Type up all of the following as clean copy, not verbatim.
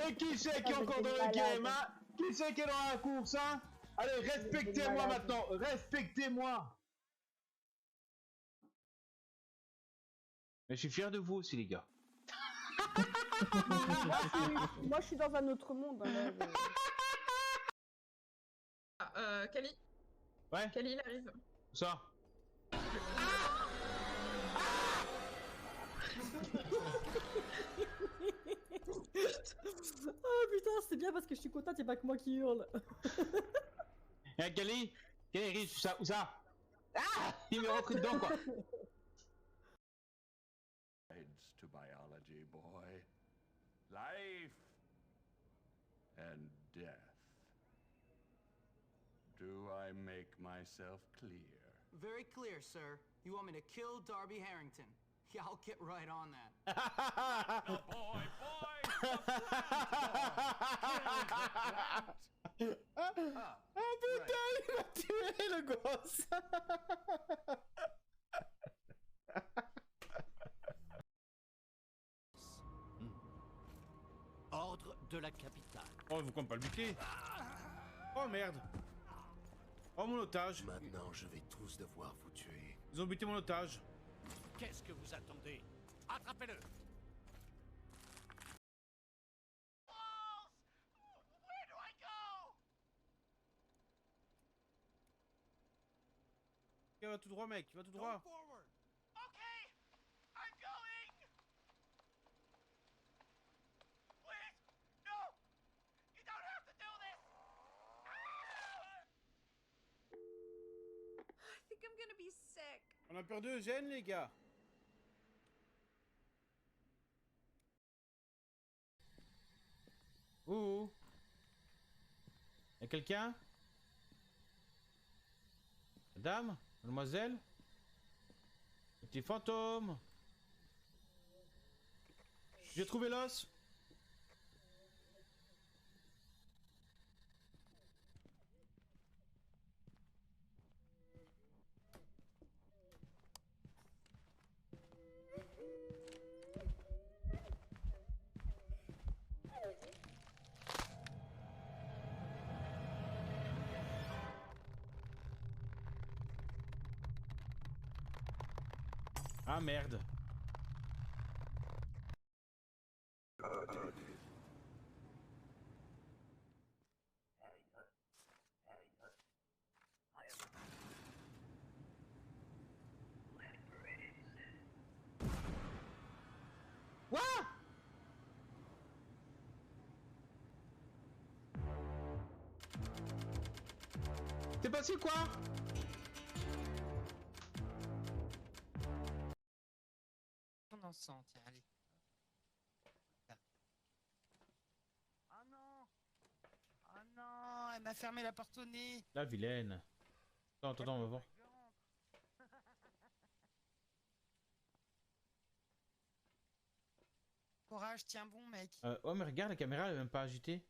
Et qui c'est qui est Ah, mais encore t'es dans le malade. game, hein? Qui c'est qui est dans la course, hein? Allez, respectez-moi malade. maintenant, respectez-moi. Mais je suis fier de vous aussi, les gars. Moi, je suis dans un autre monde. Hein, là, Kali. Ouais. Kali, il arrive. Ça. Oh putain, c'est bien parce que je suis contente, y'a pas que moi qui hurle. Y'a Kali? Kali arrive, où ça? Ah! Il m'est rentré dedans, quoi. To biology, boy. Life and death. Do I make myself clear? Very clear, sir. You want me to kill Darby Harrington? Yeah, I'll get right on that. No, boy! Ah putain, il m'a tué le gosse. Ordre de la capitale. Oh, vous comptez pas le buter. Oh merde. Oh, mon otage. Maintenant, je vais tous devoir vous tuer. Ils ont buté mon otage. Qu'est-ce que vous attendez? Attrapez-le! Ok, va tout droit, mec, va tout droit. I think I'm gonna be sick. On a perdu Eugène, les gars. Ouh. Y'a quelqu'un? Madame? Mademoiselle? Petit fantôme. J'ai trouvé l'os. Ah merde. Quoi? T'es passé quoi? On en sent, tiens, allez. Là. Oh non! Oh non! Elle m'a fermé la porte au nez! La vilaine. Attends, on va voir. Courage, tiens bon, mec. Ouais, mais regarde, la caméra, elle est même pas agitée.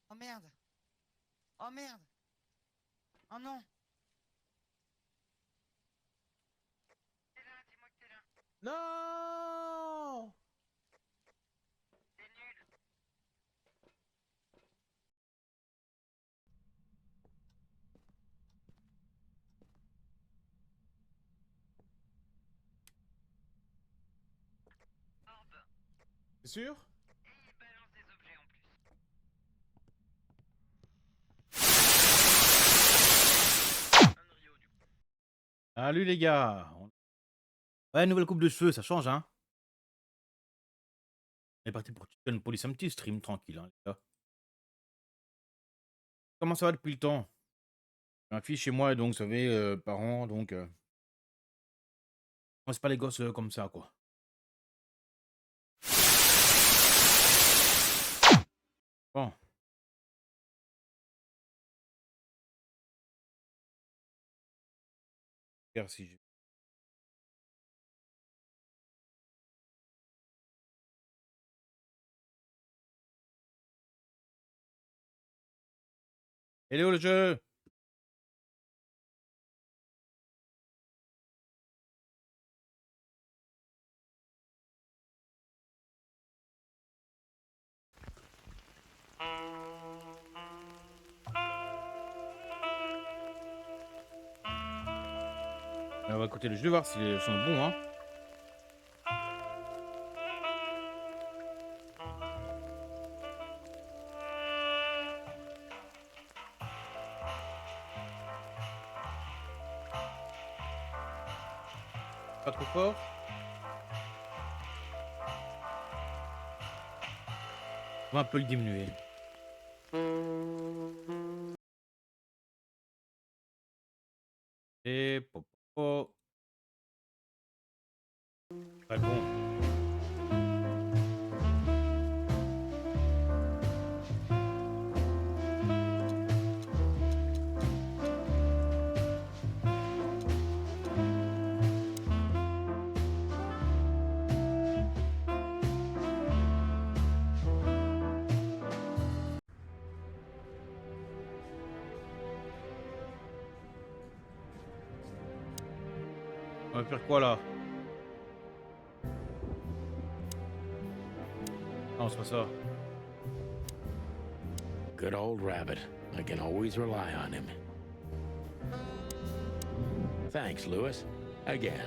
Oh merde! Oh merde! Oh non! T'es là, dis-moi que t'es là. Non! T'es nul. Orbe. C'est sûr? Et il balance des objets en plus. Salut les gars. Ouais, nouvelle coupe de cheveux, ça change, hein. On est parti pour Chicken Police, un petit stream tranquille, hein, les gars. Comment ça va depuis le temps? J'ai un fils chez moi, donc, vous savez, parents, donc... Moi, c'est pas les gosses comme ça, quoi. Bon. Regarde si j'ai... Il est où le jeu? On va écouter le jeu, voir si les sont bons, hein. Pas trop fort. On va un peu le diminuer. Et popo. Très bon. On va faire quoi là? Non, c'est pas ça. Good old rabbit. I can always rely on him. Thanks, Lewis. Again.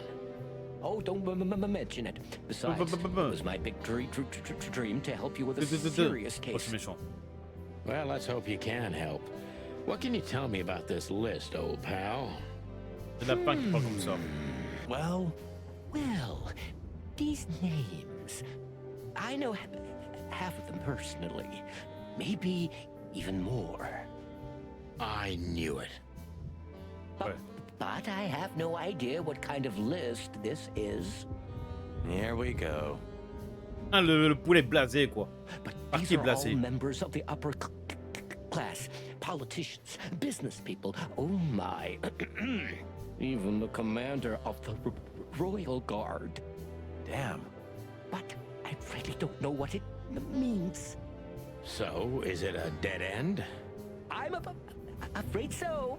Oh, don't mention it. Besides, it was my big dream to help you with a serious Oh, case. méchant. Well, let's hope you can help. What can you tell me about this list, old pal? C'est de la pain qui parle comme ça. Well, these names. I know half of them personally. Maybe even more. I knew it. But I have no idea what kind of list this is. Here we go. Ah, le poulet blasé, quoi. But Parti these are all blasé. members of the upper class, politicians, business people. Oh my. Even the commander of the Royal Guard. Damn. But I really don't know what it means. So, is it a dead end? I'm afraid so.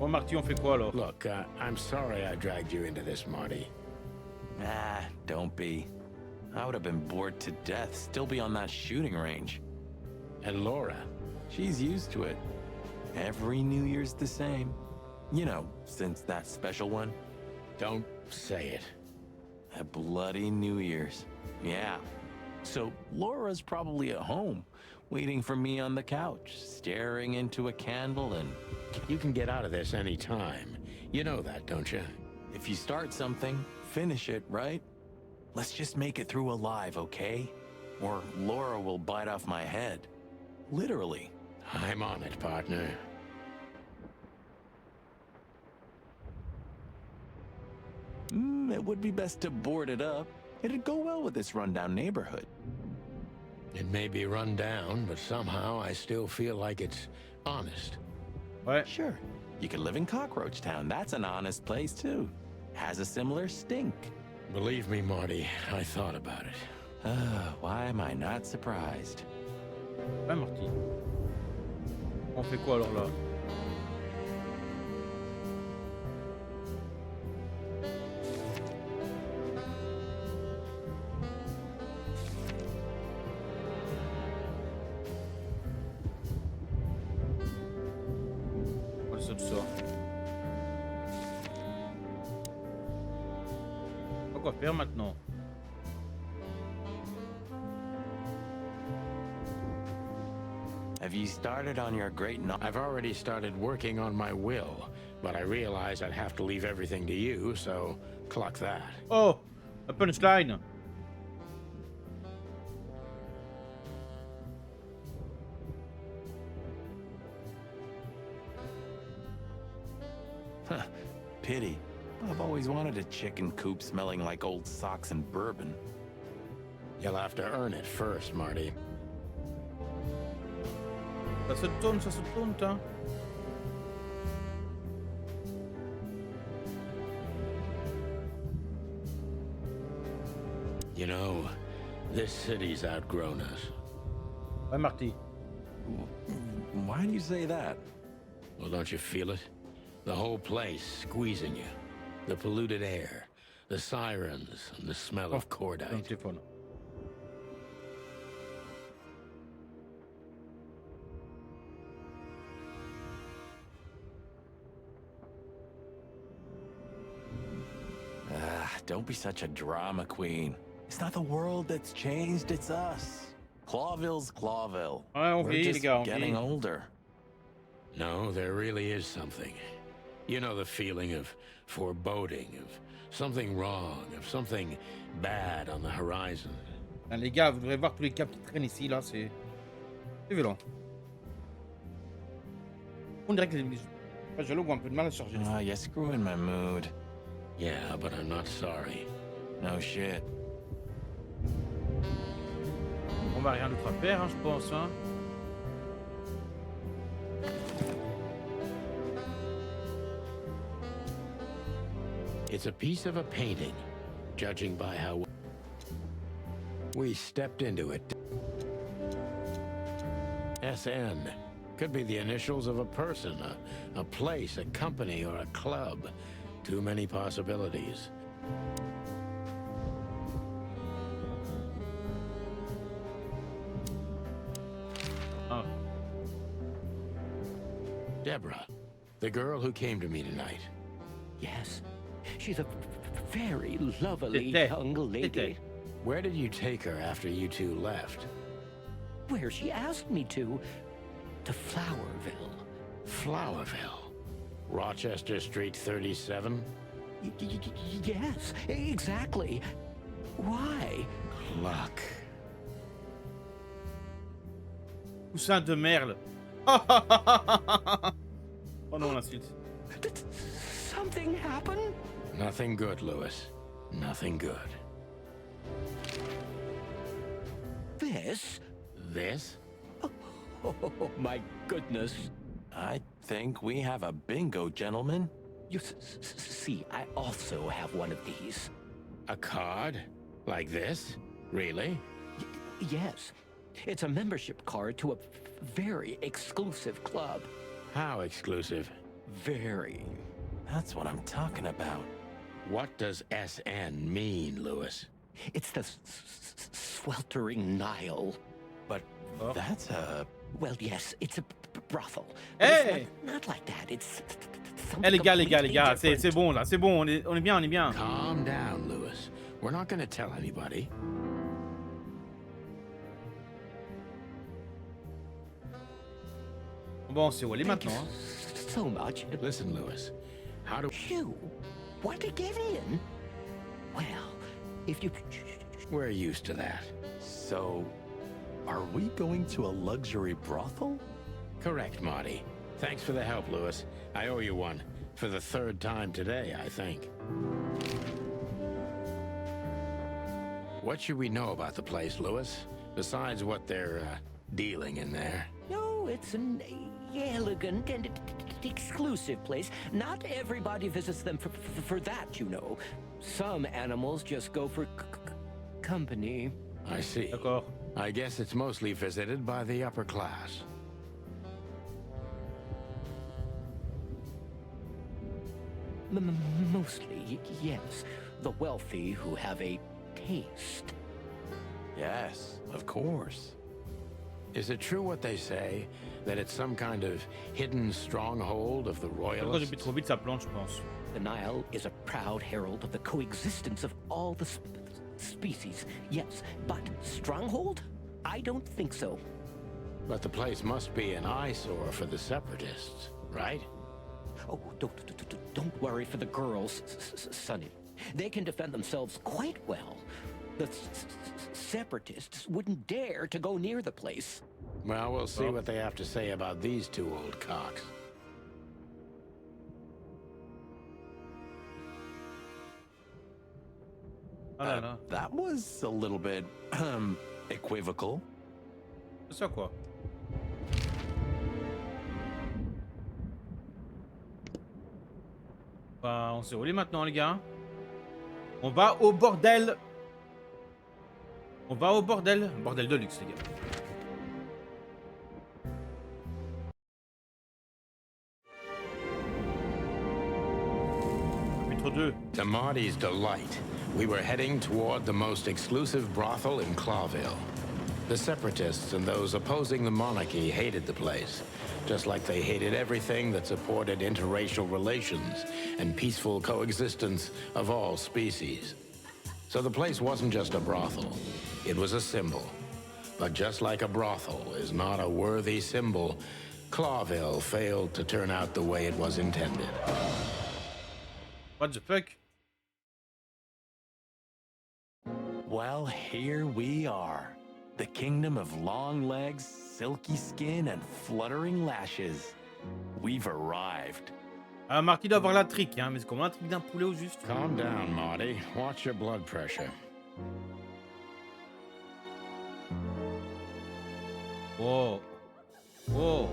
Bon, Marty, on fait quoi alors? Look, I'm sorry I dragged you into this, Marty. Ah, don't be. I would have been bored to death, still be on that shooting range. And Laura? She's used to it. Every New Year's the same. You know, since that special one. Don't say it. A bloody New Year's. Yeah. So Laura's probably at home, waiting for me on the couch, staring into a candle and... You can get out of this any time. You know that, don't you? If you start something, finish it, right? Let's just make it through alive, okay? Or Laura will bite off my head. Literally. I'm on it, partner. It would be best to board it up. It'd go well with this rundown neighborhood. It may be run down, but somehow I still feel like it's honest. Ouais. Sure. You could live in Cockroach Town. That's an honest place, too. Has a similar stink. Believe me, Marty, I thought about it. Why am I not surprised? Ouais, Marty. On fait quoi alors là? Ça, tout ça. Quoi faire maintenant? Have you started on your great no- I've already started working on my will, but I realized I'd have to leave everything to you, so cluck that. Oh! A punchline! Huh. Pity. I've always wanted a chicken coop smelling like old socks and bourbon. You'll have to earn it first, Marty. Ça se tourne, hein. You know, this city's outgrown us. Ouais, Marty. Why do you say that? Well, don't you feel it? The whole place squeezing you. The polluted air, the sirens, and the smell of cordite. Téléphone. don't be such a drama queen. It's not the world that's changed, it's us. Clawville's Clawville. Ouais, on We're vieillit, les just gars, on getting vieillit. older. No, there really is something. You know the feeling of foreboding, of something wrong, of something bad on the horizon. Ah, les gars, vous devrez voir tous les câbles qui traînent ici, là, c'est violent. On dirait que les jaloux ont un peu de mal à charger. Ah, you're screwing my mood. Yeah, but I'm not sorry. No shit. On va rien d'autre à faire, hein, je pense. Hein. It's a piece of a painting, judging by how we stepped into it. SN. Could be the initials of a person, a place, a company, or a club. Too many possibilities. Oh. Deborah, the girl who came to me tonight. Yes, she's a very lovely young lady. Where did you take her after you two left? Where she asked me to Flowerville. Flowerville? Rochester Street 37? Yes, exactly. Why? Luck. Poussin de merle. Oh non, l'insulte. Did something happen? Nothing good, Lewis. Nothing good. This? This? Oh, my goodness. I think we have a bingo, gentlemen. You see, I also have one of these. A card? Like this? Really? Yes. It's a membership card to a very exclusive club. How exclusive? Very. That's what I'm talking about. What does SN mean, Lewis? It's the sweltering Nile. But that's a... Well, yes, it's a brothel. Hey! Not like that. It's Eh les gars, c'est bon là, c'est bon, on est bien. Calm down, Lewis. We're not gonna tell anybody. Bon, c'est où elle est maintenant. Hein. So much. Listen, Lewis. How do you want to get in? Well, if you... We're used to that. So, are we going to a luxury brothel? Correct, Marty. Thanks for the help, Lewis. I owe you one. For the third time today, I think. What should we know about the place, Lewis? Besides what they're dealing in there. No, it's an elegant and exclusive place. Not everybody visits them for that, you know. Some animals just go for company. I see. D'accord. I guess it's mostly visited by the upper class. Mostly, yes. The wealthy who have a taste. Yes, of course. Is it true what they say? That it's some kind of hidden stronghold of the Quand royalists? j'ai trop vite, ça plante, je pense. The Nile is a proud herald of the coexistence of all the species. Yes, but stronghold? I don't think so. But the place must be an eyesore for the separatists, right? Oh, don't worry for the girls, Sonny. They can defend themselves quite well. The separatists wouldn't dare to go near the place. Well, we'll see what they have to say about these two old cocks. That was a little bit, equivocal. C'est ça quoi? Bah, on s'est roulé maintenant, les gars. On va au bordel. On va au bordel. Bordel de luxe, les gars. Chapitre 2. To Marty's delight, we were heading toward the most exclusive brothel in Clawville. The separatists and those opposing the monarchy hated the place, just like they hated everything that supported interracial relations and peaceful coexistence of all species. So the place wasn't just a brothel, it was a symbol. But just like a brothel is not a worthy symbol, Clawville failed to turn out the way it was intended. What the fuck? Well, here we are. The kingdom of long legs, silky skin, and fluttering lashes. We've arrived. Ah, Marty doit avoir la trique, hein, mais c'est comment la trique d'un poulet au juste? Calm down, Marty. Watch your blood pressure. Oh. Oh.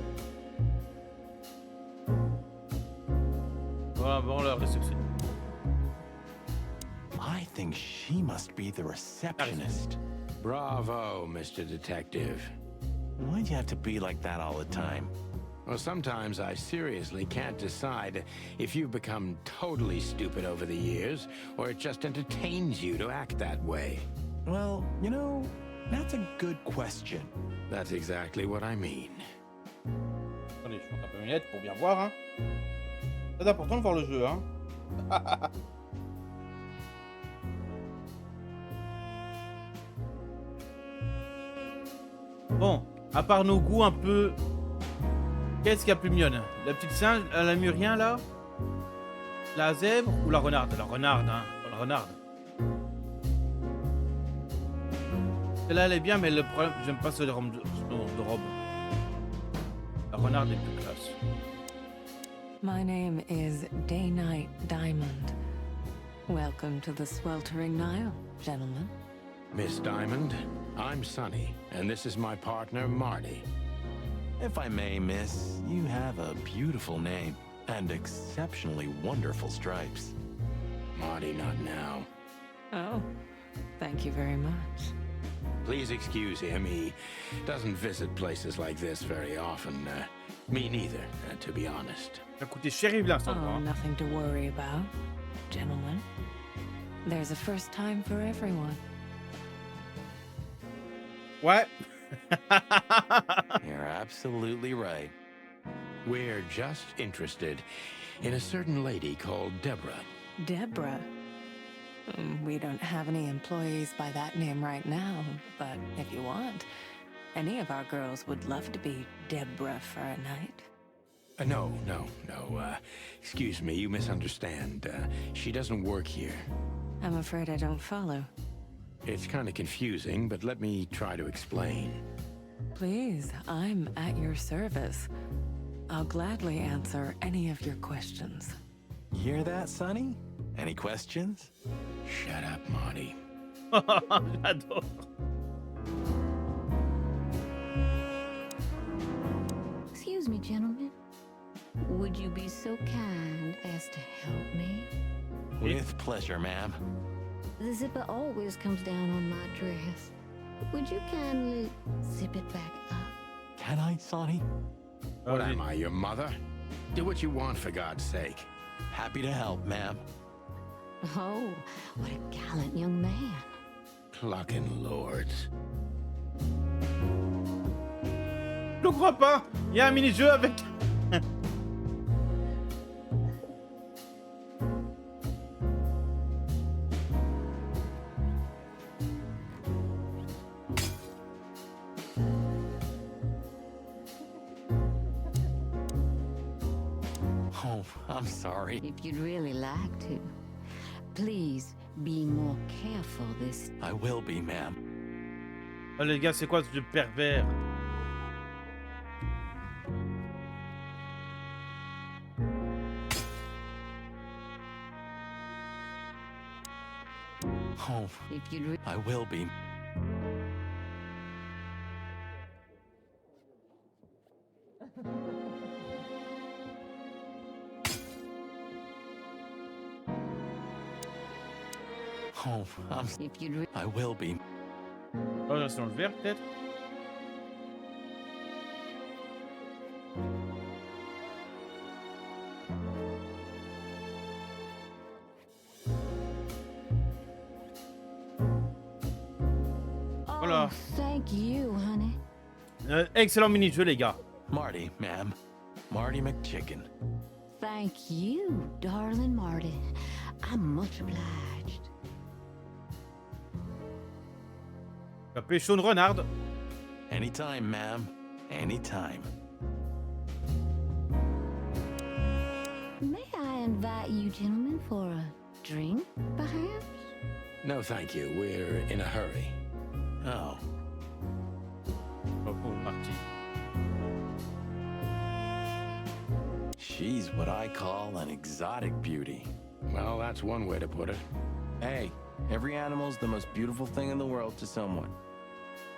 Voilà, bon, la réception. I think she must be the receptionist. Bravo, Mr. Detective. Why'd you have to be like that all the time? Well, sometimes I seriously can't decide if you've become totally stupid over the years, or it just entertains you to act that way. Well, you know, that's a good question. That's exactly what I mean. Attendez, je monte un peu mes lunettes pour bien voir, hein. C'est important de voir le jeu, hein. Bon, à part nos goûts un peu... Qu'est-ce qu'il y a plus mignonne? La petite singe, la murien là? La zèbre ou la renarde? La renarde, hein. La renarde. Celle-là elle est bien, mais le problème, j'aime pas ce de robe. La renarde est plus classe. My name is Day-Night Diamond. Welcome to the sweltering Nile, gentlemen. Miss Diamond, I'm Sonny, and this is my partner, Marty. If I may, miss, you have a beautiful name and exceptionally wonderful stripes. Marty, not now. Oh, thank you very much. Please excuse him. He doesn't visit places like this very often. Me neither, to be honest. Ça a coûté cher et bien, ça, Oh, nothing to worry about, gentlemen. There's a first time for everyone. Ouais. You're absolutely right. We're just interested in a certain lady called Deborah. Deborah? We don't have any employees by that name right now, but if you want, any of our girls would love to be Deborah for a night. No. Excuse me, you misunderstand. She doesn't work here. I'm afraid I don't follow. It's kind of confusing, but let me try to explain. Please, I'm at your service. I'll gladly answer any of your questions. Hear that, Sonny? Any questions? Shut up, Marty. J'adore. Excuse me, gentlemen. Would you be so kind as to help me? With pleasure, ma'am. The zipper always comes down on my dress. Would you kindly zip it back up? Can I, Sonny? What am I, your mother? Do what you want, for God's sake. Happy to help, ma'am. Oh, what a gallant young man. Clucking lords. Je crois pas. Il y a un mini-jeu avec... Oh, I'm sorry. If you'd really like to, please be more careful this I will be, ma'am. Oh les gars, c'est quoi ce pervers? Oh, if you'd I will be. Oh, if you'd I will be. Oh, je reste dans le vert peut-être? Oh, Voilà. là. Thank you, honey. Excellent mini-jeu, les gars. Marty, ma'am. Marty McChicken. Thank you, darling Marty. I'm much obliged. Tu as pécho une renarde. Anytime, ma'am. Anytime. May I invite you gentlemen for a drink, perhaps? No, thank you. We're in a hurry. Oh. Oh, pauvre Marty. She's what I call an exotic beauty. Well, that's one way to put it. Hey, every animal's the most beautiful thing in the world to someone.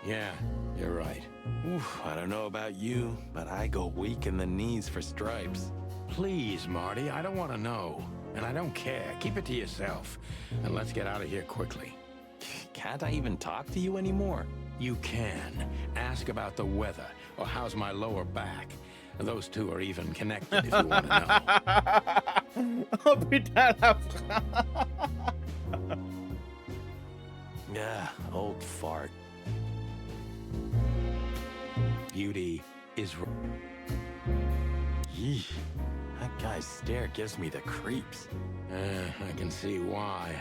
Yeah, you're right. Oof, I don't know about you, but I go weak in the knees for stripes. Please, Marty, I don't want to know. And I don't care. Keep it to yourself. And let's get out of here quickly. Can't I even talk to you anymore? You can. Ask about the weather, or how's my lower back. Those two are even connected if you want to know. Oh putain, la phrase. Yeah, old fart. Beauty is... Yeesh. That guy's stare gives me the creeps. I can see why.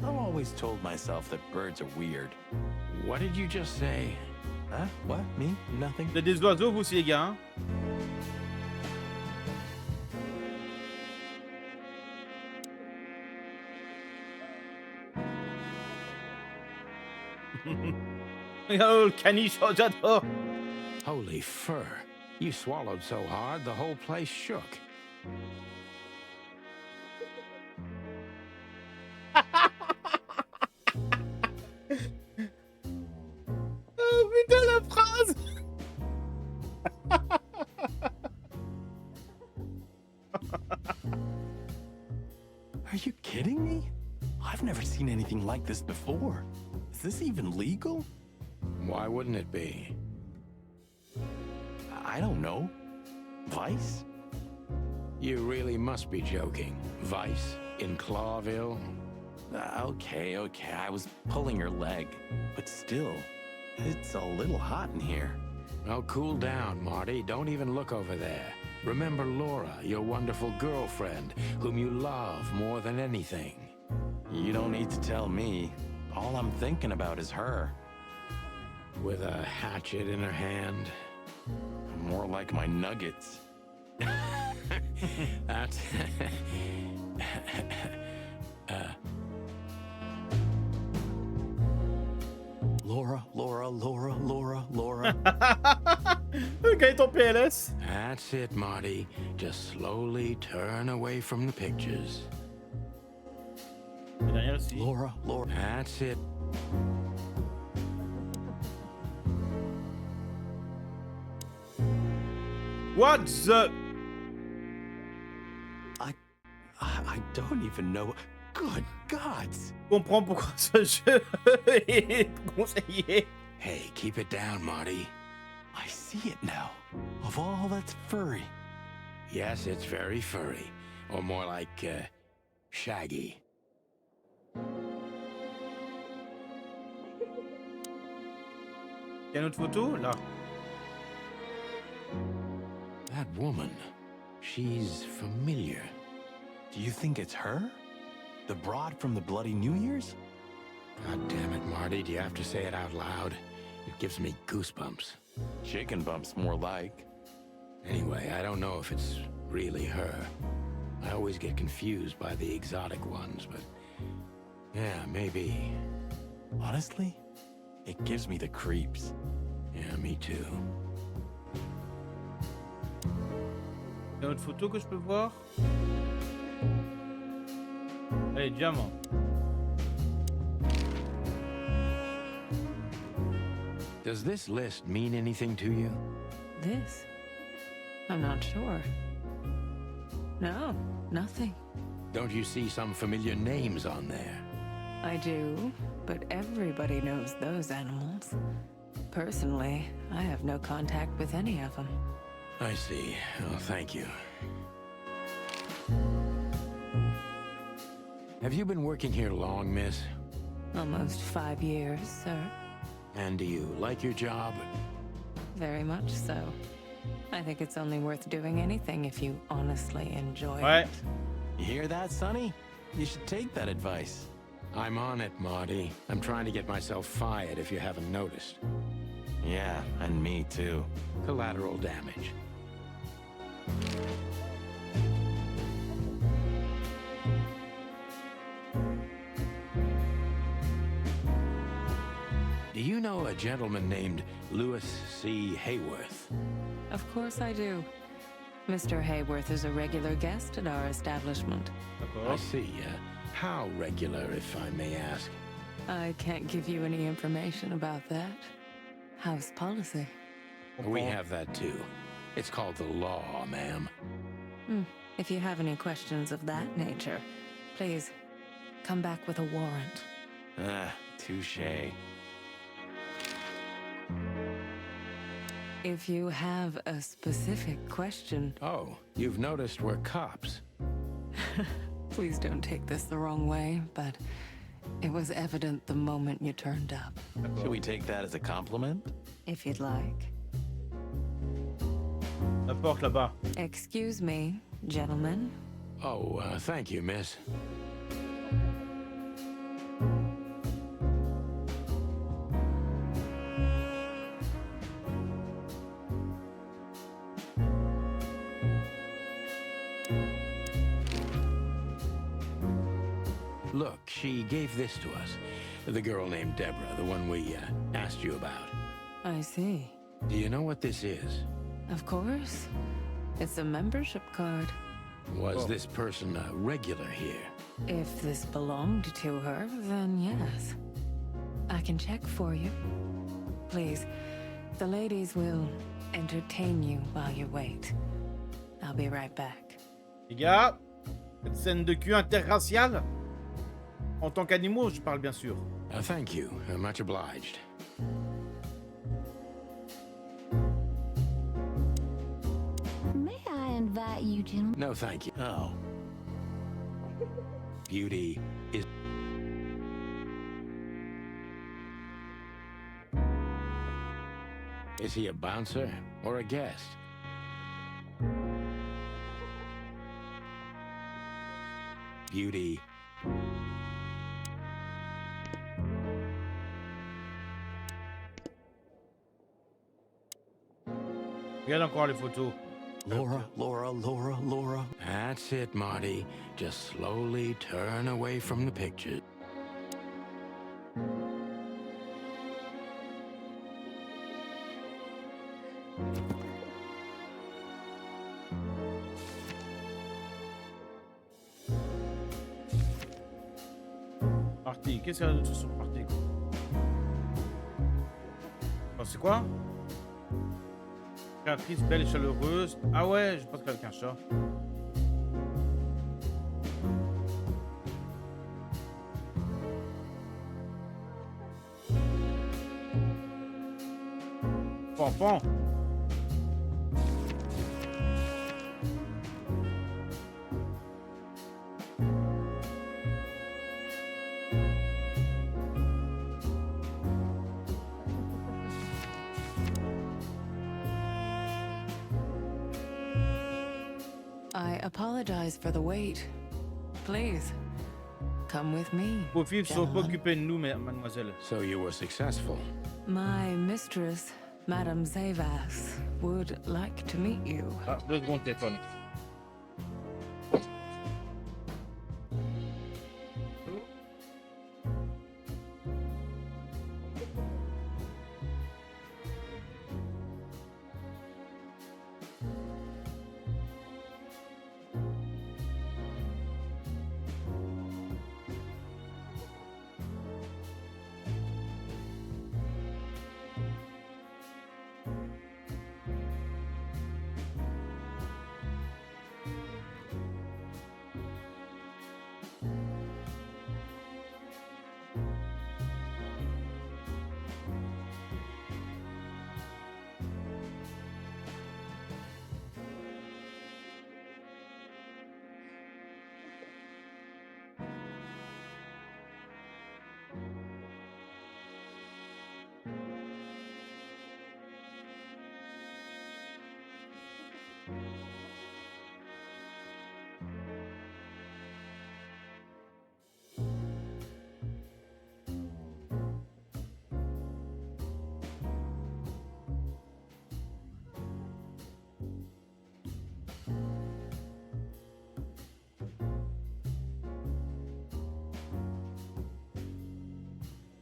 I've always told myself that birds are weird. What did you just say? Huh? What? Me? Nothing? Vous êtes des oiseaux, vous aussi, les gars. Hein? Oh, le caniche, oh, j'adore. Holy fur. You swallowed so hard, the whole place shook. Oh putain, la phrase. Are you kidding me? I've never seen anything like this before. Is this even legal? Why wouldn't it be? I don't know. Vice? You really must be joking. Vice in Clawville? Okay, I was pulling your leg. But still, it's a little hot in here. Oh, cool down, Marty. Don't even look over there. Remember Laura, your wonderful girlfriend, whom you love more than anything. You don't need to tell me. All I'm thinking about is her. With a hatchet in her hand. More like my nuggets. That's... Laura. Okay, ton PLS. That's it, Marty. Just slowly turn away from the pictures. Laura. That's it. What the... I don't even know. Good gods! Comprends pourquoi ce jeu est conseillé. Hey, keep it down, Marty. I see it now. Of all that's furry. Yes, it's very furry. Or more like, shaggy. Il y a une autre photo, là. That woman, she's familiar. Do you think it's her? The broad from the Bloody New Year's? God damn it, Marty, do you have to say it out loud? It gives me goosebumps. Chicken bumps, more like. Anyway, I don't know if it's really her. I always get confused by the exotic ones, but... yeah, maybe. Honestly, it gives me the creeps. Yeah, me too. Il y a une autre photo que je peux voir? Allez, diamant. Does this list mean anything to you? This? I'm not sure. No, nothing. Don't you see some familiar names on there? I do, but everybody knows those animals. Personally, I have no contact with any of them. I see. Oh, thank you. Have you been working here long, miss? Almost 5 years, sir. And do you like your job? Very much so. I think it's only worth doing anything if you honestly enjoy Ouais. it. You hear that, Sonny? You should take that advice. I'm on it, Marty. I'm trying to get myself fired if you haven't noticed. Yeah, and me too. Collateral damage. Do you know a gentleman named Louis C. Hayworth? Of course I do. Mr. Hayworth is a regular guest at our establishment. I see. How regular, if I may ask? I can't give you any information about that. House policy. We have that too. It's called the law, ma'am. If you have any questions of that nature, please come back with a warrant. Touché. If you have a specific question... Oh, you've noticed we're cops. Please don't take this the wrong way, but it was evident the moment you turned up. Should we take that as a compliment? If you'd like. La porte là-bas. Excuse me, gentlemen. Oh, thank you, miss. Look, she gave this to us. The girl named Deborah, the one we asked you about. I see. Do you know what this is? Of course. It's a membership card. Was this person a regular here? If this belonged to her, then yes. I can check for you. Please, the ladies will entertain you while you wait. I'll be right back. Les gars, cette scène de cul interraciale. En tant qu'animaux, je parle bien sûr. Thank you. Much obliged. May I invite you, gentlemen? No, thank you. Oh. Beauty is... Is he a bouncer or a guest? Beauty. Regarde encore les photos. Laura. That's it, Marty. Just slowly turn away from the picture. Parti. Qu'est-ce qu'il y a de sur parti? Oh, c'est quoi? Créatrice belle et chaleureuse. Ah ouais, je pense qu'avec un chat. Pompon. I apologize for the wait. Please, come with me. Vos filles sont pas gentlemen. occupées de nous, mademoiselle. So you were successful. My mistress, Madame Zavas, would like to meet you. Ah, 2 secondes, téléphone.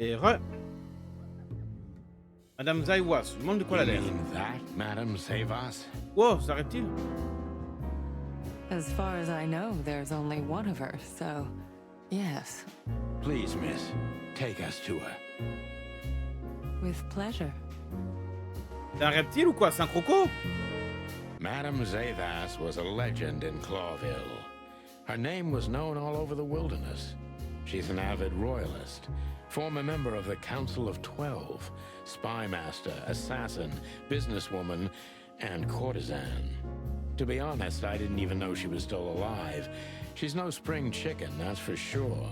Et re. Madame Zaiwas, je me demande de quoi elle a l'air. You mean that, Madame Savas? Wow, ça arrive-t-il? As far as I know, there's only one of her, so yes. Please, miss, take us to her. With pleasure. C'est un reptile ou quoi? C'est un croco? Madame Zavas was a legend in Clawville. Her name was known all over the wilderness. She's an avid royalist, former member of the Council of 12, spy master, assassin, businesswoman, and courtesan. To be honest, I didn't even know she was still alive. She's no spring chicken, that's for sure.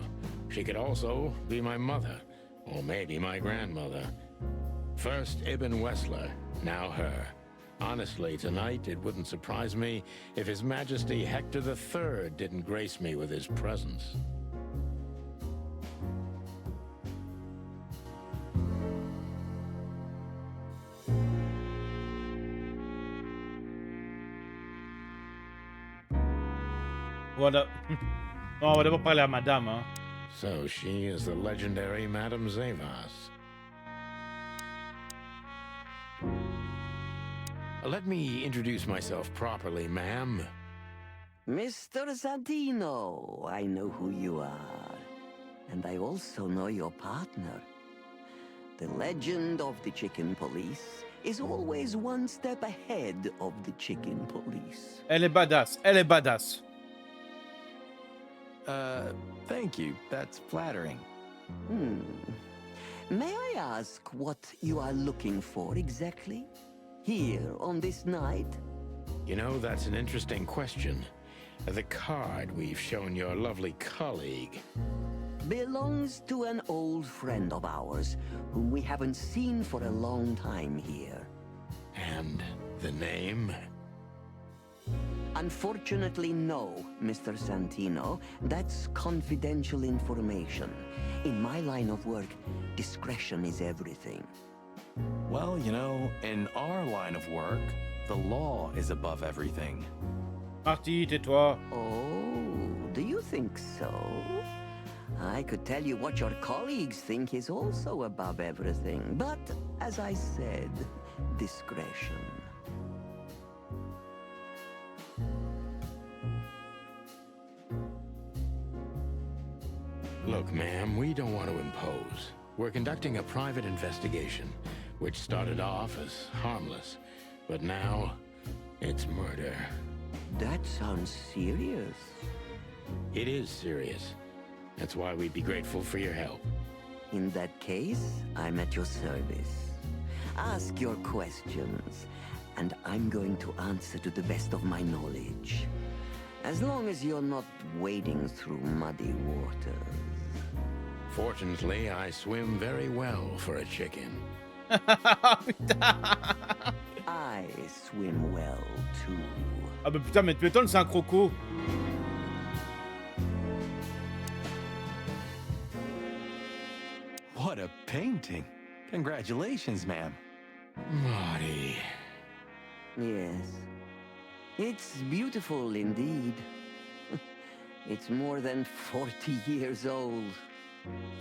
She could also be my mother, or maybe my grandmother. First Ibn Wessler, now her. Honestly, tonight it wouldn't surprise me if His Majesty Hector III didn't grace me with his presence. Voilà. Non, on va d'abord parler à madame, hein. So she is the legendary Madame Zavas. Let me introduce myself properly, ma'am. Mr. Santino, I know who you are. And I also know your partner. The legend of the Chicken Police is always one step ahead of the Chicken Police. Elle est badass, elle est badass. Thank you. That's flattering. May I ask what you are looking for exactly? Here on this night? You know, that's an interesting question. The card we've shown your lovely colleague belongs to an old friend of ours, whom we haven't seen for a long time here. And the name? Unfortunately, no, Mr. Santino. That's confidential information. In my line of work, discretion is everything. Well, you know, in our line of work, the law is above everything. Marty, tais-toi. Oh, do you think so? I could tell you what your colleagues think is also above everything, but as I said, discretion. Look, ma'am, we don't want to impose. We're conducting a private investigation, which started off as harmless, but now it's murder. That sounds serious. It is serious. That's why we'd be grateful for your help. In that case, I'm at your service. Ask your questions, and I'm going to answer to the best of my knowledge. As long as you're not wading through muddy waters. Fortunately, I swim very well for a chicken. I swim well, too. Ah bah putain, mais tu m'étonnes, c'est un croco. What a painting. Congratulations, ma'am. Marty. Yes. It's beautiful indeed. It's more than 40 years old.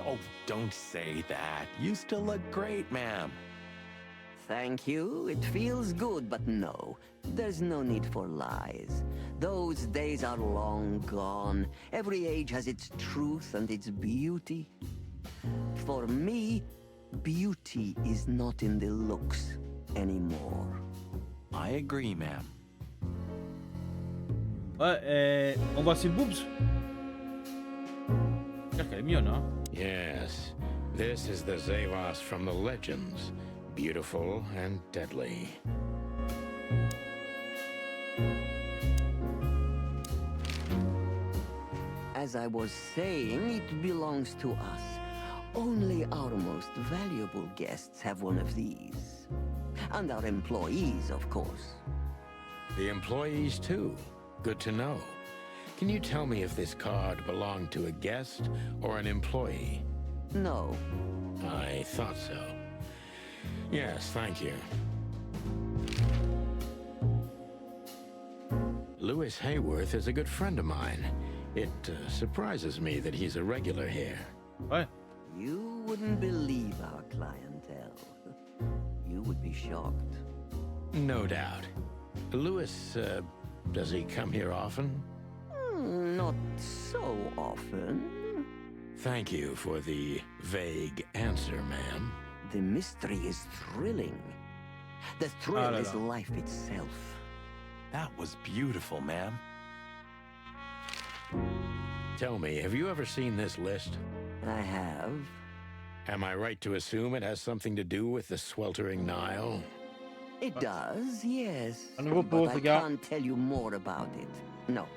Oh, don't say that. You still look great, ma'am. Thank you. It feels good, but no. There's no need for lies. Those days are long gone. Every age has its truth and its beauty. For me, beauty is not in the looks anymore. I agree, ma'am. Ouais, on voit ses boobs. J'espère qu'elle est mignonne, hein. Yes, this is the Zavas from the legends. Beautiful and deadly. As I was saying, it belongs to us. Only our most valuable guests have one of these. And our employees, of course. The employees, too. Good to know. Can you tell me if this card belonged to a guest or an employee? No. I thought so. Yes, thank you. Louis Hayworth is a good friend of mine. It surprises me that he's a regular here. Ouais. You would wouldn't believe our clientele. You would be shocked. No doubt. Louis, does he come here often? Not so often. Thank you for the vague answer, ma'am. The mystery is thrilling. The thrill is life itself. That was beautiful, ma'am. Tell me, have you ever seen this list? I have. Am I right to assume it has something to do with the sweltering Nile? It does, yes. Un nouveau But poste, I les gars. can't tell you more about it. No.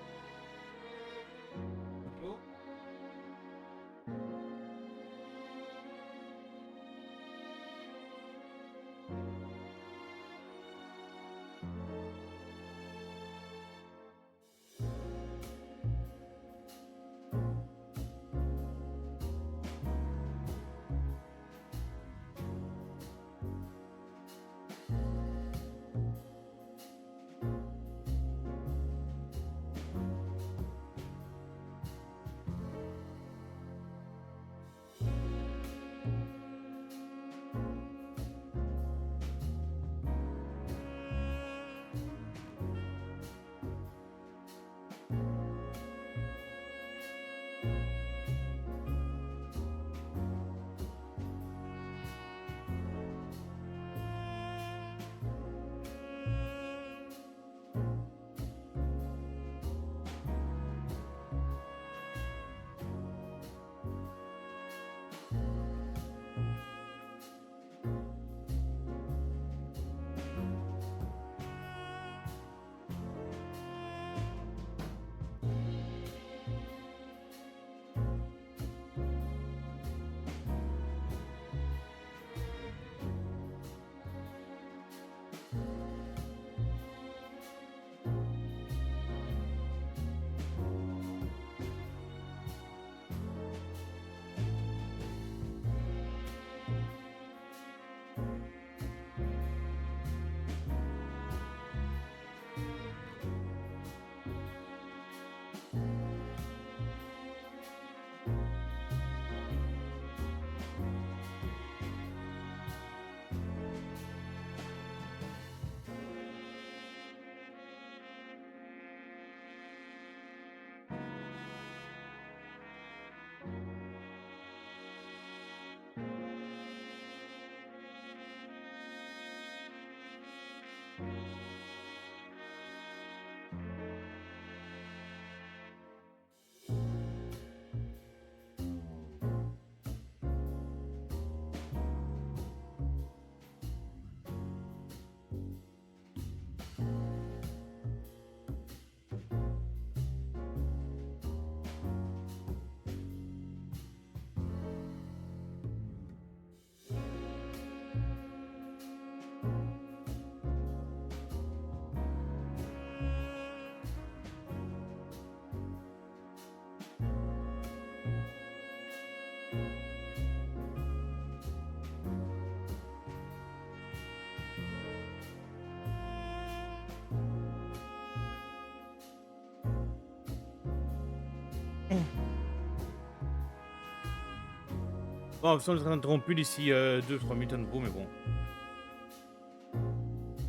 Bon, on sera interrompu d'ici 2-3 minutes à nouveau, mais bon.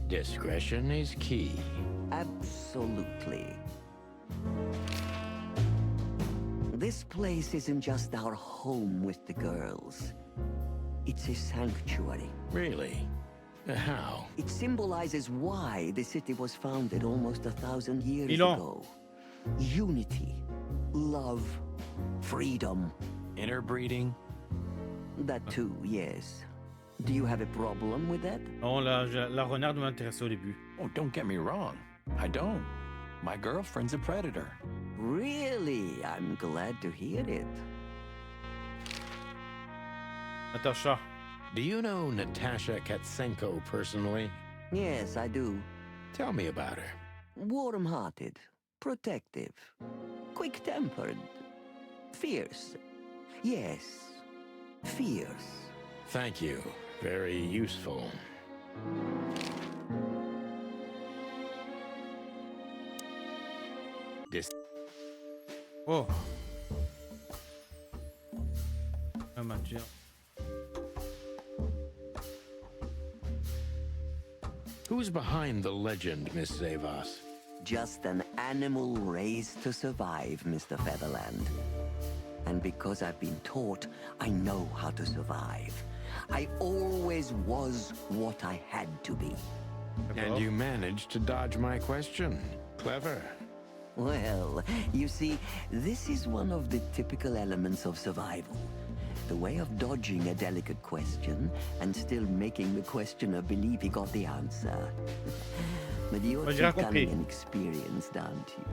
Discretion is key. Absolutely. This place isn't just our home with the girls. It's a sanctuary. Really? How? It symbolizes why the city was founded almost 1,000 years Milan. ago. Unity, love, freedom. Interbreeding? That too, yes. Do you have a problem with that? Non, la renarde m'intéressait au début. Oh, don't get me wrong. I don't. My girlfriend's a predator. Really? I'm glad to hear it. Natasha. Do you know Natasha Katsenko personally? Yes, I do. Tell me about her. Warm-hearted, protective, quick-tempered, fierce. Yes, fierce. Thank you. Very useful. Oh. Un matière. Who's behind the legend, Miss Zavas? Just an animal raised to survive, Mr. Featherland. And because I've been taught, I know how to survive. I always was what I had to be. And you managed to dodge my question. Clever. Well, you see, this is one of the typical elements of survival. The way of dodging a delicate question and still making the questioner believe he got the answer. But you're too cunning and experienced, aren't you?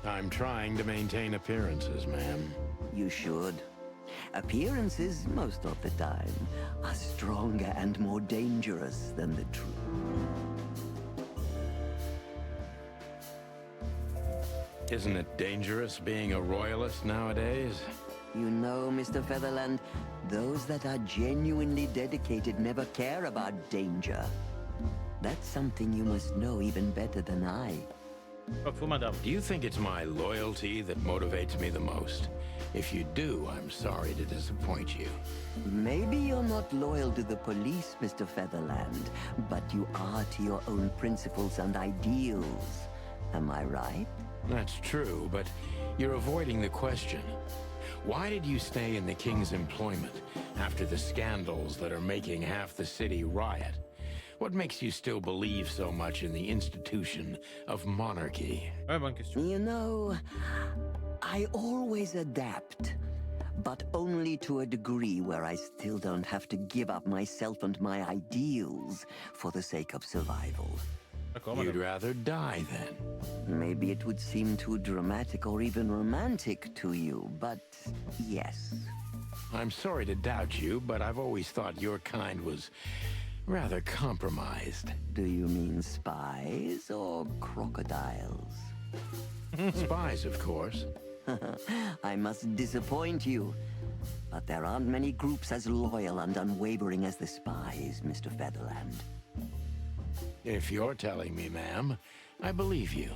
I'm trying to maintain appearances, ma'am. You should. Appearances, most of the time, are stronger and more dangerous than the truth. Isn't it dangerous being a royalist nowadays? You know, Mr. Featherland, those that are genuinely dedicated never care about danger. That's something you must know even better than I. Do you think it's my loyalty that motivates me the most? If you do, I'm sorry to disappoint you. Maybe you're not loyal to the police, Mr. Featherland, but you are to your own principles and ideals. Am I right? That's true, but you're avoiding the question. Why did you stay in the king's employment after the scandals that are making half the city riot? What makes you still believe so much in the institution of monarchy? You know, I always adapt, but only to a degree where I still don't have to give up myself and my ideals for the sake of survival. You'd rather die then? Maybe it would seem too dramatic or even romantic to you, but yes. I'm sorry to doubt you, but I've always thought your kind was rather compromised. Do you mean spies or crocodiles? Spies, of course. I must disappoint you, but there aren't many groups as loyal and unwavering as the spies, Mr. Featherland. If you're telling me, ma'am, I believe you.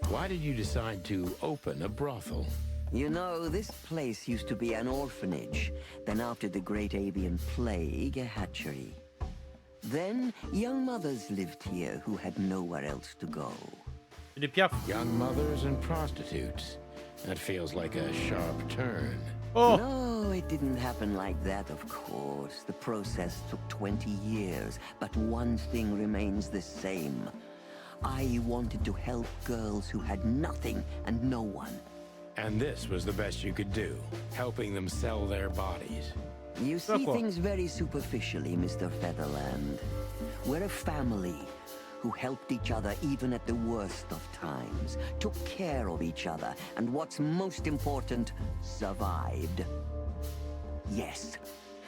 Why did you decide to open a brothel? You know, this place used to be an orphanage. Then after the Great Avian Plague, a hatchery. Then young mothers lived here who had nowhere else to go. Young mothers and prostitutes. That feels like a sharp turn. No, it didn't happen like that, of course. The process took 20 years, but one thing remains the same. I wanted to help girls who had nothing and no one. And this was the best you could do, helping them sell their bodies. You see things very superficially, Mr. Featherland. We're a family who helped each other even at the worst of times, took care of each other, and what's most important, survived. Yes,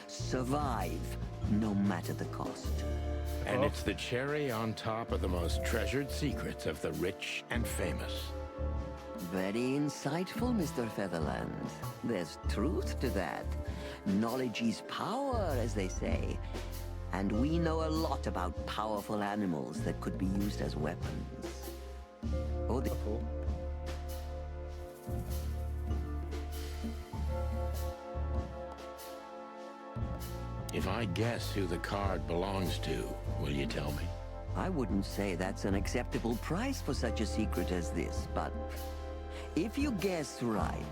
survive, no matter the cost. And it's the cherry on top of the most treasured secrets of the rich and famous. Very insightful, Mr. Featherland. There's truth to that. Knowledge is power, as they say. And we know a lot about powerful animals that could be used as weapons. Oh, If I guess who the card belongs to, will you tell me? I wouldn't say that's an acceptable price for such a secret as this, but if you guess right,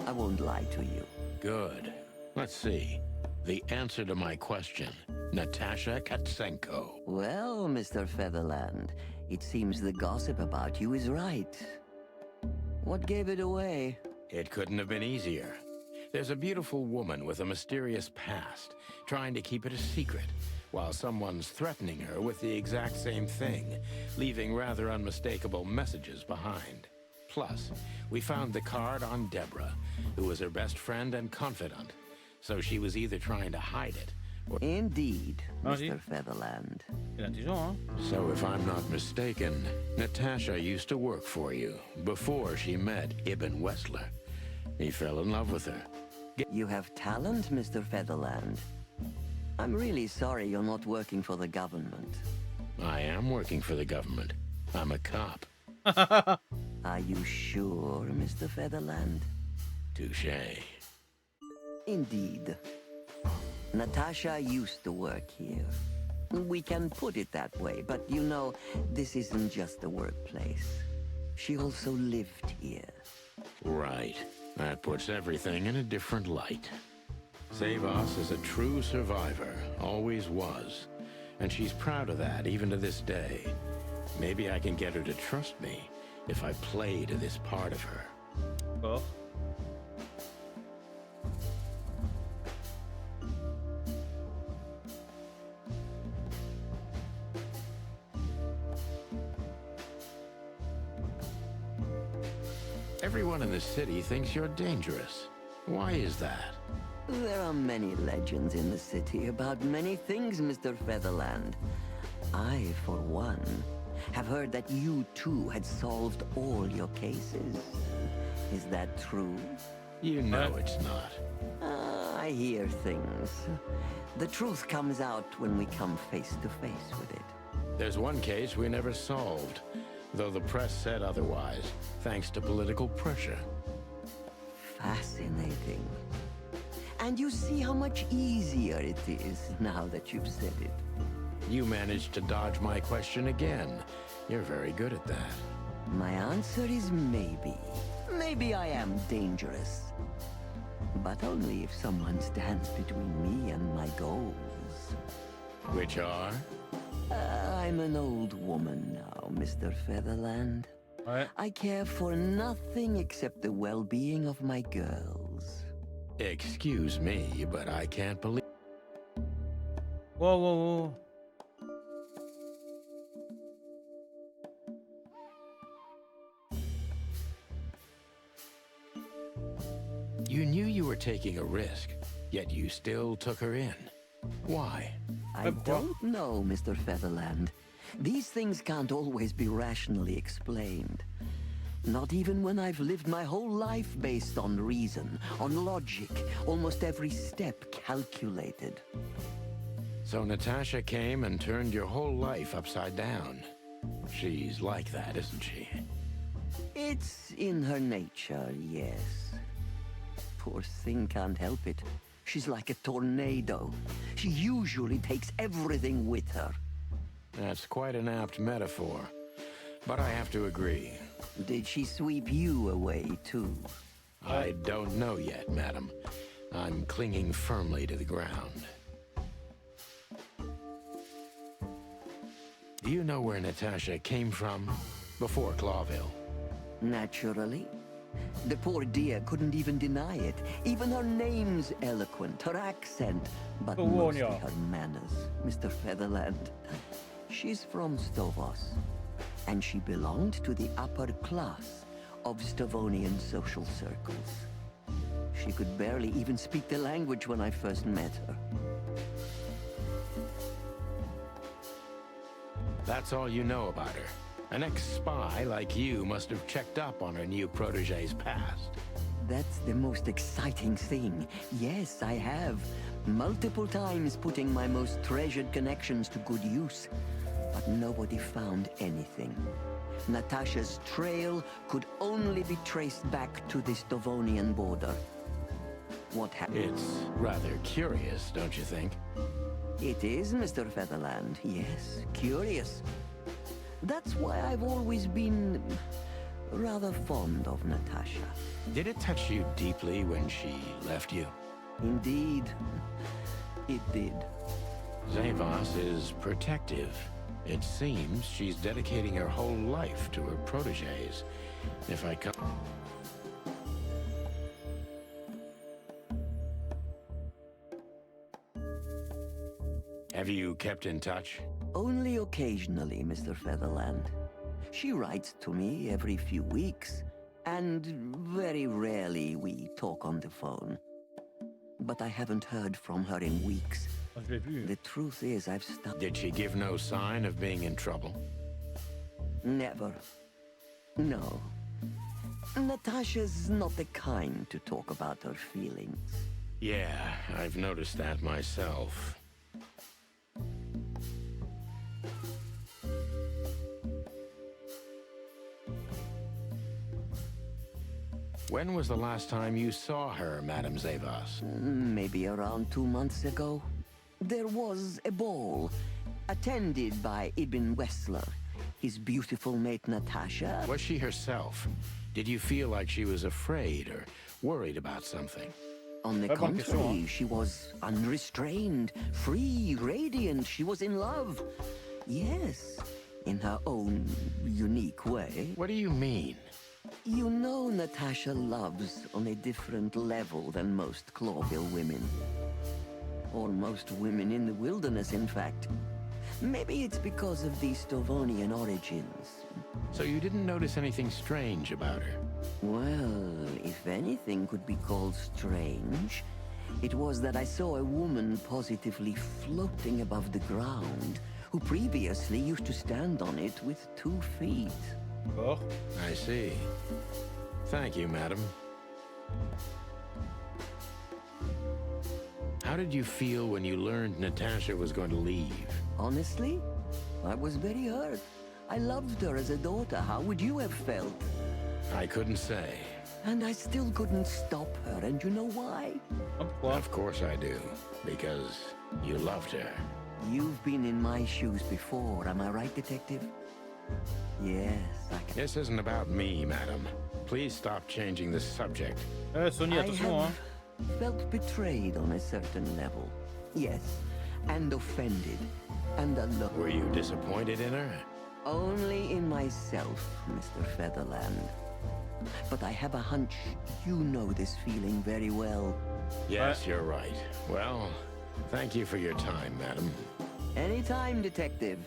I won't lie to you. Good. Let's see. The answer to my question, Natasha Katsenko. Well, Mr. Featherland, it seems the gossip about you is right. What gave it away? It couldn't have been easier. There's a beautiful woman with a mysterious past, trying to keep it a secret, while someone's threatening her with the exact same thing, leaving rather unmistakable messages behind. Plus, we found the card on Deborah, who was her best friend and confidant, so she was either trying to hide it or... Indeed, Mr. Featherland. So if I'm not mistaken, Natasha used to work for you before she met Ibn Wessler. He fell in love with her. You have talent, Mr. Featherland. I'm really sorry you're not working for the government. I am working for the government. I'm a cop. Are you sure, Mr. Featherland? Touché. Indeed. Natasha used to work here. We can put it that way, but you know, this isn't just a workplace. She also lived here. Right. That puts everything in a different light. Zavos is a true survivor, always was. And she's proud of that, even to this day. Maybe I can get her to trust me if I play to this part of her. D'accord. Everyone in the city thinks you're dangerous. Why is that? There are many legends in the city about many things, Mr. Featherland. I, for one, have heard that you too had solved all your cases. Is that true? You know it's not. I hear things. The truth comes out when we come face to face with it. There's one case we never solved, though the press said otherwise, thanks to political pressure. Fascinating. And you see how much easier it is now that you've said it. You managed to dodge my question again. You're very good at that. My answer is maybe. Maybe I am dangerous. But only if someone stands between me and my goals. Which are? I'm an old woman now, Mr. Featherland. Ouais. I care for nothing except the well-being of my girls. Excuse me, but I can't believe... Whoa, whoa, whoa. You knew you were taking a risk, yet you still took her in. Why? I don't know, Mr. Featherland. These things can't always be rationally explained. Not even when I've lived my whole life based on reason, on logic, almost every step calculated. So Natasha came and turned your whole life upside down. She's like that, isn't she? It's in her nature, yes. Poor thing can't help it. She's like a tornado. She usually takes everything with her. That's quite an apt metaphor. But I have to agree. Did she sweep you away, too? I don't know yet, madam. I'm clinging firmly to the ground. Do you know where Natasha came from before Clawville? Naturally. The poor dear couldn't even deny it. Even her name's eloquent, her accent, but mostly her manners, Mr. Featherland. She's from Stovos, and she belonged to the upper class of Stavonian social circles. She could barely even speak the language when I first met her. That's all you know about her. An ex-spy like you must have checked up on her new protege's past. That's the most exciting thing. Yes, I have. Multiple times putting my most treasured connections to good use. But nobody found anything. Natasha's trail could only be traced back to the Stavonian border. What happened? It's rather curious, don't you think? It is, Mr. Featherland. Yes, curious. That's why I've always been rather fond of Natasha. Did it touch you deeply when she left you? Indeed, it did. Zavos is protective. It seems she's dedicating her whole life to her proteges. If I come... Have you kept in touch? Only occasionally, Mr. Featherland. She writes to me every few weeks, and very rarely we talk on the phone. But I haven't heard from her in weeks. The truth is, I've stopped. Did she give no sign of being in trouble? Never. No. Natasha's not the kind to talk about her feelings. Yeah, I've noticed that myself. When was the last time you saw her, Madame Zavas? Maybe around 2 months ago. There was a ball, attended by Ibn Wessler, his beautiful mate Natasha. Was she herself? Did you feel like she was afraid or worried about something? On the contrary, she was unrestrained, free, radiant. She was in love. Yes, in her own unique way. What do you mean? You know Natasha loves on a different level than most Clawville women. Or most women in the wilderness, in fact. Maybe it's because of the Stovonian origins. So you didn't notice anything strange about her? Well, if anything could be called strange, it was that I saw a woman positively floating above the ground, who previously used to stand on it with 2 feet. Oh, I see. Thank you, madam. How did you feel when you learned Natasha was going to leave? Honestly, I was very hurt. I loved her as a daughter. How would you have felt? I couldn't say. And I still couldn't stop her, and you know why? Of course I do. Because you loved her. You've been in my shoes before, am I right, Detective? Yes, I can... This isn't about me, madam. Please stop changing the subject. Sonia, attention, hein. Felt betrayed on a certain level. Yes, and offended, and alone. Were you disappointed in her? Only in myself, Mr. Featherland. But I have a hunch you know this feeling very well. Yes, you're right. Well, thank you for your time, madam. Anytime, Detective.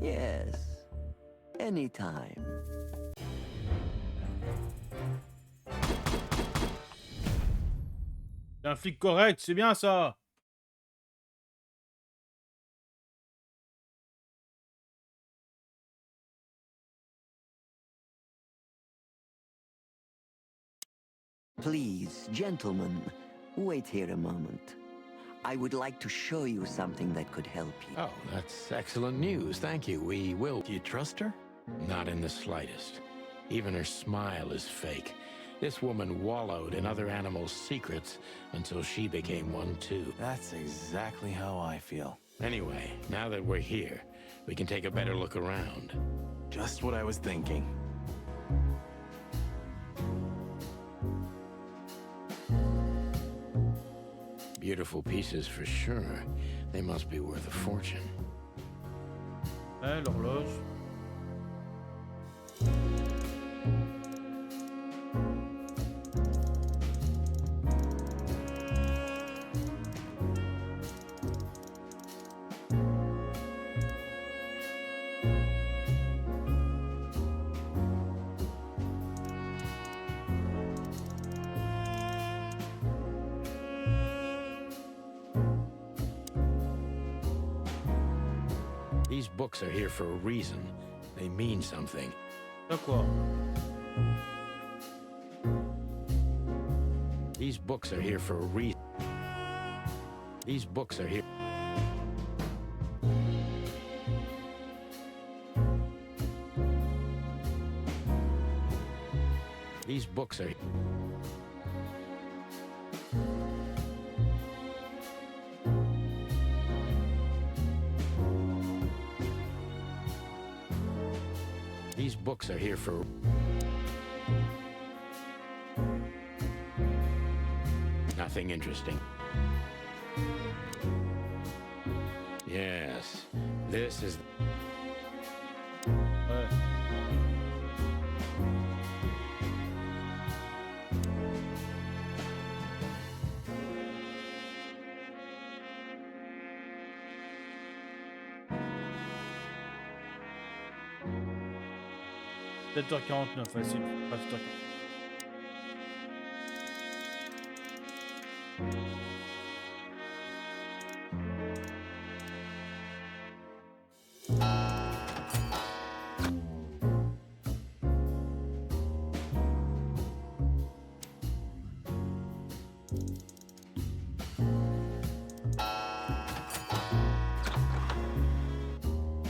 Yes, anytime. C'est un flic correct, c'est bien ça. Please, gentlemen, wait here a moment. I would like to show you something that could help you. Oh, that's excellent news. Thank you. We will. Do you trust her? Not in the slightest. Even her smile is fake. This woman wallowed in other animals' secrets until she became one too. That's exactly how I feel. Anyway, now that we're here, we can take a better look around. Just what I was thinking. Beautiful pieces for sure. They must be worth a fortune. L'horloge. These books are here for a reason. They mean something. D'accord. These books are here for a reason. These books are here. These books are. These books are here for... Nothing interesting. Yes, this is... Ouais. 7h49, facile. Pas 7h49.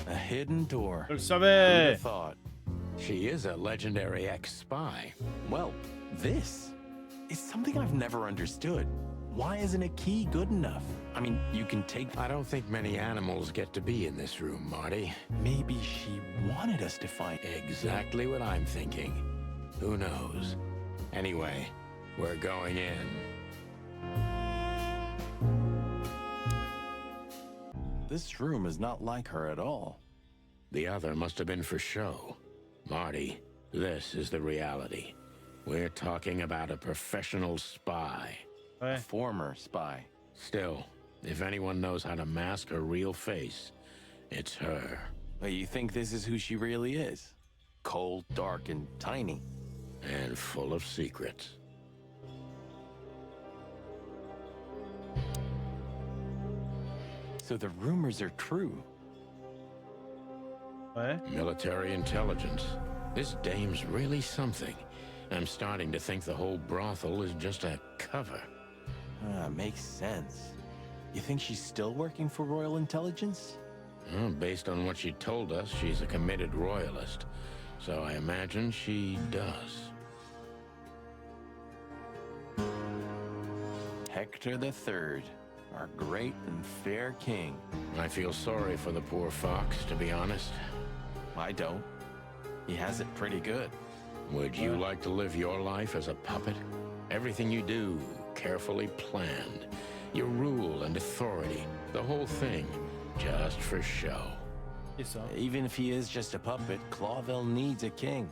A hidden door. Je le savais. Thought. She is a legendary ex-spy. Well, This is something I've never understood. Why isn't a key good enough? I mean, you can take... I don't think many animals get to be in this room, Marty. Maybe she wanted us to find... Exactly what I'm thinking. Who knows? Anyway, we're going in. This room is not like her at all. The other must have been for show. Marty, this is the reality. We're talking about a professional spy. A former spy. Still, if anyone knows how to mask her real face, it's her. But you think this is who she really is? Cold, dark, and tiny. And full of secrets. So the rumors are true. Military intelligence. This dame's really something. I'm starting to think the whole brothel is just a cover. Makes sense. You think she's still working for Royal Intelligence? Based on what she told us, she's a committed royalist. So I imagine she does. Hector III, our great and fair king. I feel sorry for the poor fox, to be honest. I don't. He has it pretty good. Would you like to live your life as a puppet? Everything you do, carefully planned. Your rule and authority, the whole thing, just for show. Even if he is just a puppet, Clawville needs a king.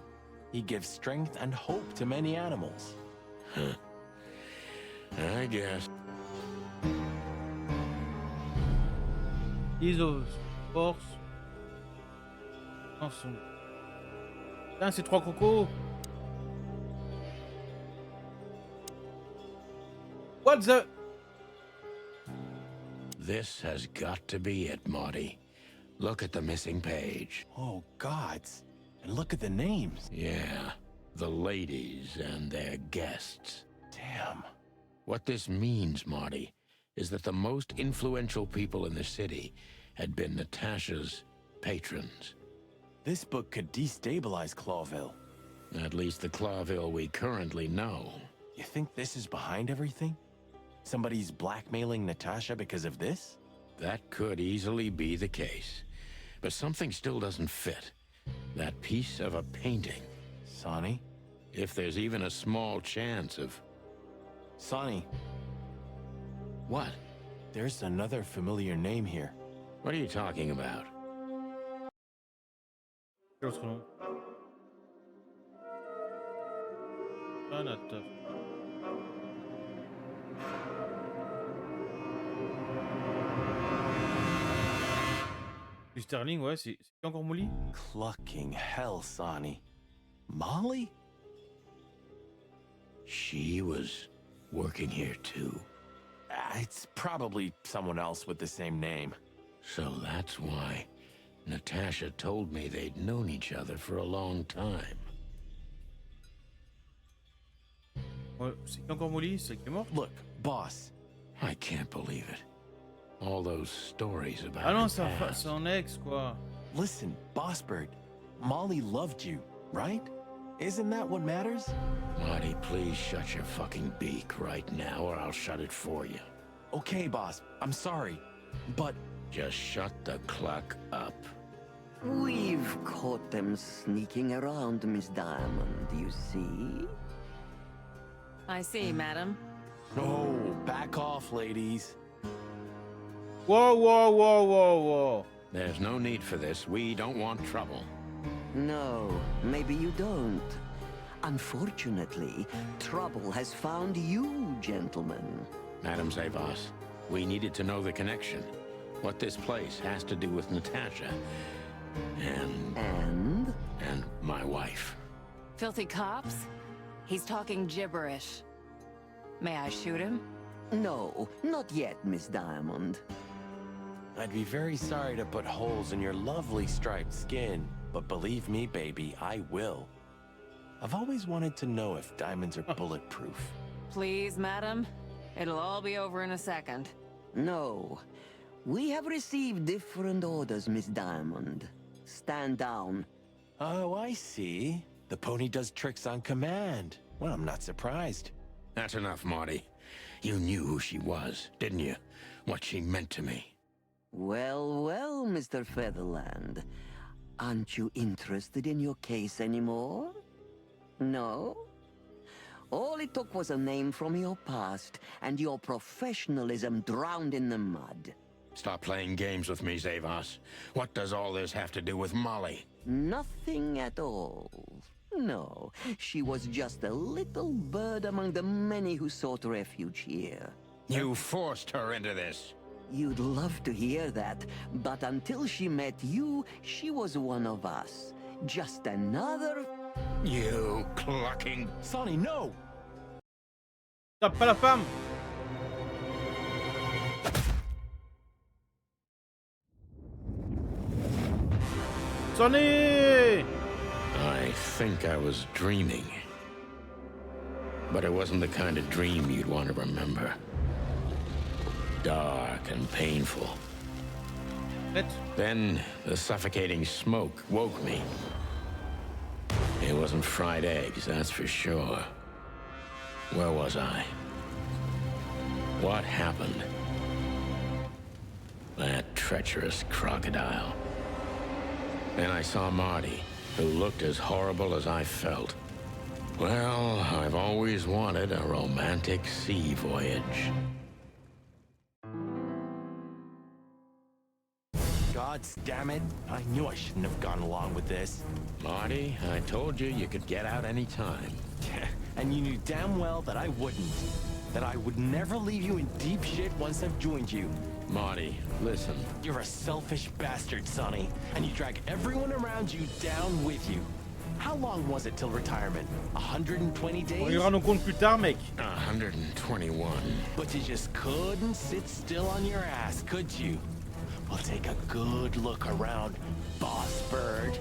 He gives strength and hope to many animals. I guess. Iso, force. Chanson. Putain, c'est 3 crocos. What the... This has got to be it, Marty. Look at the missing page. Oh, gods. And look at the names. Yeah, the ladies and their guests. Damn. What this means, Marty, is that the most influential people in the city had been Natasha's patrons. This book could destabilize Clawville. At least the Clawville we currently know. You think this is behind everything? Somebody's blackmailing Natasha because of this? That could easily be the case. But something still doesn't fit. That piece of a painting. Sonny? If there's even a small chance of... Sonny. What? There's another familiar name here. What are you talking about? L'autre nom. Jonathan. Du Sterling, ouais, c'est encore Molly? Clucking hell, Sonny. Molly? She was working here too. It's probably someone else with the same name. So that's why Natasha told me they'd known each other for a long time. Ouais, c'est qui encore Molly? C'est qui est mort? Look, boss. I can't believe it. All those stories about Ah non, her c'est past. son ex, quoi. Listen, Bossbird. Molly loved you, right? Isn't that what matters? Marty, please shut your fucking beak right now, or I'll shut it for you. Okay, boss. I'm sorry, but... Just shut the cluck up. We've caught them sneaking around, Miss Diamond, you see? I see, madam. No, back off, ladies. Whoa, whoa, whoa, whoa, whoa. There's no need for this. We don't want trouble. No, maybe you don't. Unfortunately, trouble has found you, gentlemen. Madam Zavos, we needed to know the connection. What this place has to do with Natasha. And my wife. Filthy cops? He's talking gibberish. May I shoot him? No, not yet, Miss Diamond. I'd be very sorry to put holes in your lovely striped skin, but believe me, baby, I will. I've always wanted to know if diamonds are bulletproof. Please, madam. It'll all be over in a second. No. We have received different orders, Miss Diamond. Stand down. Oh, I see. The pony does tricks on command. Well, I'm not surprised. That's enough, Marty. You knew who she was, didn't you? What she meant to me. Well, well, Mr. Featherland. Aren't you interested in your case anymore? No? All it took was a name from your past, and your professionalism drowned in the mud. Stop playing games with me, Zavos. What does all this have to do with Molly? Nothing at all. No, she was just a little bird among the many who sought refuge here. You forced her into this. You'd love to hear that, but until she met you, she was one of us. Just another... You clucking... Sonny, no! Tape pas la femme. Sonny! I think I was dreaming. But it wasn't the kind of dream you'd want to remember. Dark and painful. Then the suffocating smoke woke me. It wasn't fried eggs, that's for sure. Where was I? What happened? That treacherous crocodile. Then I saw Marty, who looked as horrible as I felt. Well, I've always wanted a romantic sea voyage. God damn it. I knew I shouldn't have gone along with this. Marty, I told you you could get out any time. And you knew damn well that I wouldn't. That I would never leave you in deep shit once I've joined you. Marty, listen. You're a selfish bastard, Sonny. And you drag everyone around you down with you. How long was it till retirement? 120 days? On ira nos comptes plus tard, mec. 121. But you just couldn't sit still on your ass, could you? Well, take a good look around, Boss Bird.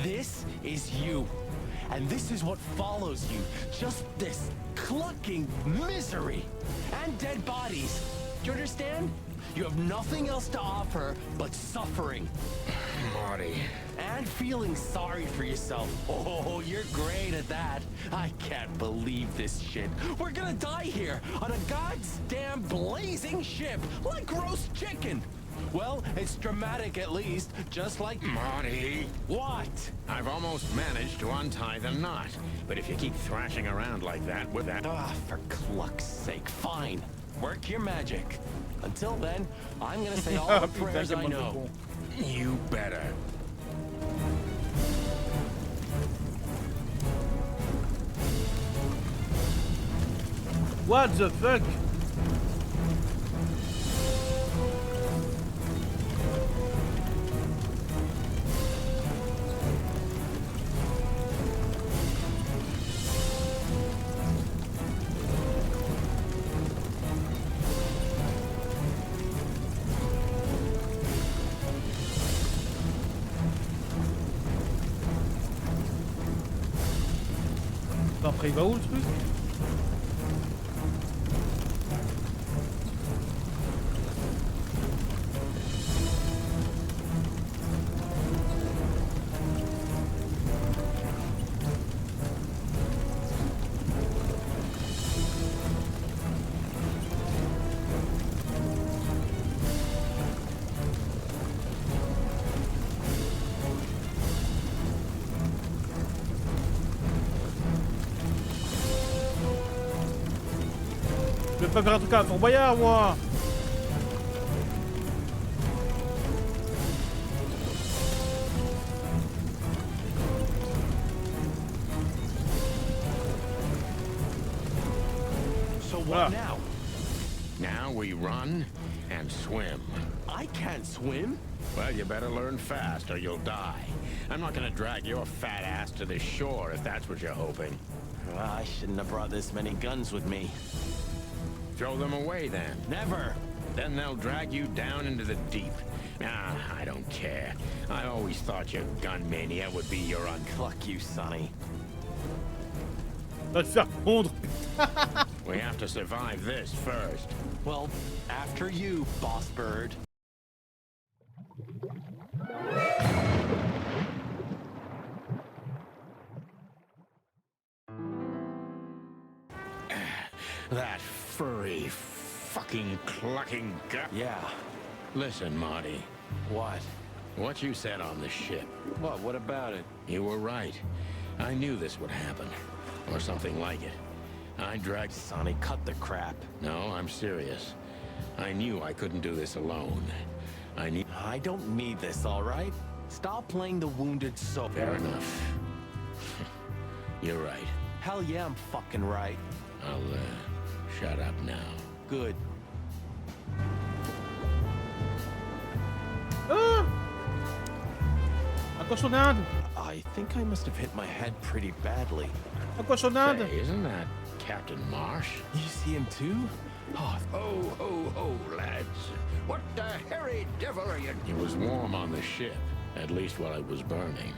This is you. And this is what follows you. Just this clucking misery. And dead bodies. Do you understand? You have nothing else to offer but suffering. Marty. And feeling sorry for yourself. Oh, you're great at that. I can't believe this shit. We're gonna die here on a goddamn blazing ship like roast chicken. Well, it's dramatic at least, just like... Marty! What? I've almost managed to untie the knot. But if you keep thrashing around like that with that... Ah, for cluck's sake, fine. Work your magic. Until then, I'm gonna say all the prayers I know. You better. What the fuck? Après, il va où le truc? Je vais pas faire un truc à Fort Boyard, moi. So what now? Now we run and swim. I can't swim. Well, you better learn fast or you'll die. I'm not gonna drag your fat ass to the shore if that's what you're hoping. I shouldn't have brought this many guns with me. Throw them away then. Never. Then they'll drag you down into the deep. Ah, I don't care. I always thought your gun mania would be your Cluck you, Sonny. Va te faire pondre. We have to survive this first. Well, after you, Boss Bird. That furry, fucking clucking gut. Yeah. Listen, Marty. What? What you said on the ship. What? What about it? You were right. I knew this would happen. Or something like it. I dragged... Sonny, cut the crap. No, I'm serious. I knew I couldn't do this alone. I don't need this, all right? Stop playing the wounded soul. Fair enough. You're right. Hell yeah, I'm fucking right. I'll, shut up now. Good. Ah! Un cochonnade! I think I must have hit my head pretty badly. Un cochonnade! Say, isn't that Captain Marsh? You see him too? Oh, ho, ho, ho, lads. What the hairy devil are you? It was warm on the ship, at least while it was burning.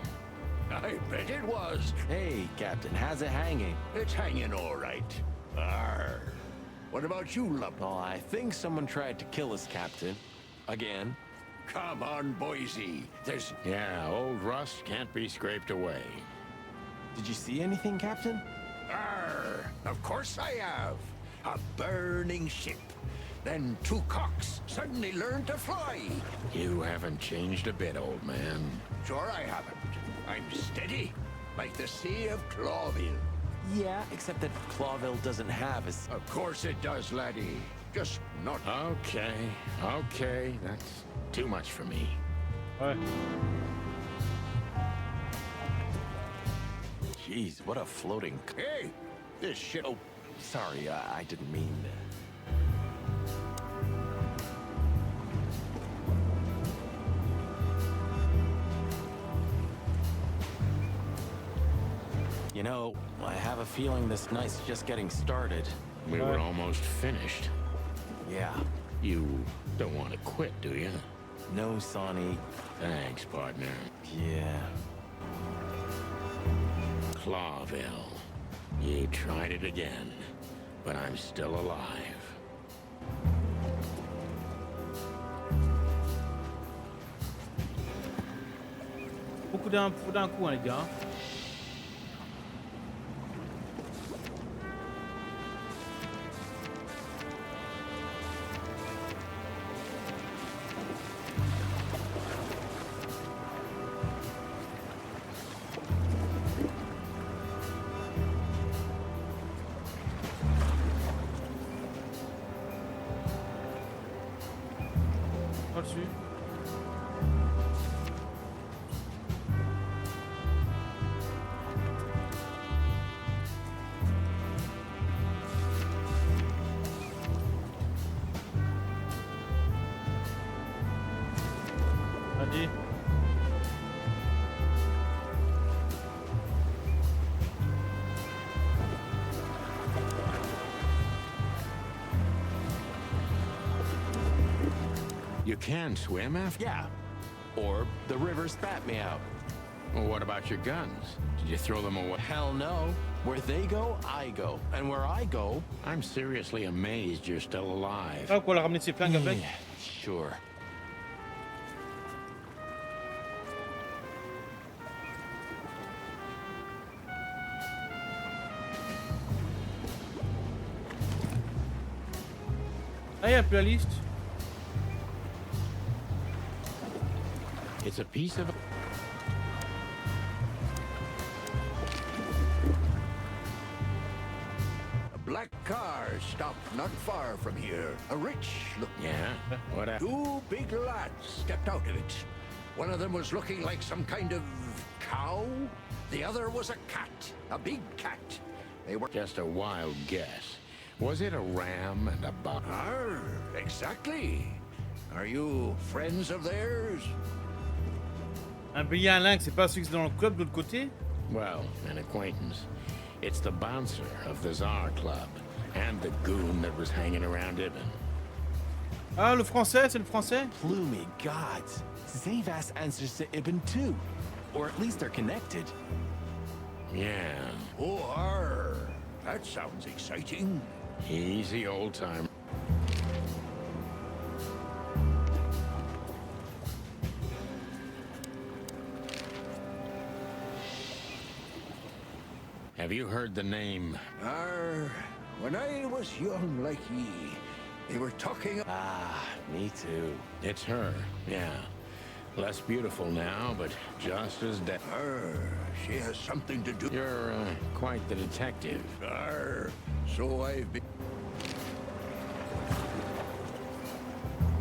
I bet it was. Hey, Captain, how's it hanging? It's hanging all right. Arr. What about you, Lump? Oh, I think someone tried to kill us, Captain. Again. Come on, Boise. There's... Yeah, old rust can't be scraped away. Did you see anything, Captain? Arr. Of course I have. A burning ship. Then two cocks suddenly learned to fly. You haven't changed a bit, old man. Sure I haven't. I'm steady, like the Sea of Clawville. Yeah, except that Clawville doesn't have a... Of course it does, laddie. Just not... Okay, that's too much for me. Ouais. Jeez, what a floating... Hey, this shit... Oh, sorry, I didn't mean... You know, I have a feeling this night's just getting started. We were almost finished. Yeah. You don't want to quit, do you? No, Sonny. Thanks, partner. Yeah. Clawville. You tried it again, but I'm still alive. Beaucoup d'un coup, hein, les gars. Dessus. Vas-y. You can swim after? Yeah. Or the river spat me out. Well, what about your guns? Did you throw them away? Hell no. Where they go, I go. And where I go... I'm seriously amazed you're still alive. Ah, quoi, la ramener ses flingues avec? Sure. Ah, y'a plus la liste. It's a piece of... A black car stopped not far from here. A rich look. Yeah? What happened? Two big lads stepped out of it. One of them was looking like some kind of cow. The other was a cat. A big cat. They were... Just a wild guess. Was it a ram and a buck? Exactly. Are you friends of theirs? Un billet à lynx, c'est pas celui qui est dans le club de l'autre côté? Well, an acquaintance. It's the bouncer of the Tsar Club, and the goon that was hanging around Ibn. Ah, le français, c'est le français? Gloomy gods. Zavas answers to Ibn too. Or at least they're connected. Yeah. Oh, that sounds exciting. Easy, old timer. Have you heard the name? when I was young like ye, they were talking... Ah, me too. It's her, yeah. Less beautiful now, but just as dead. She has something to do... You're, quite the detective. So I've been...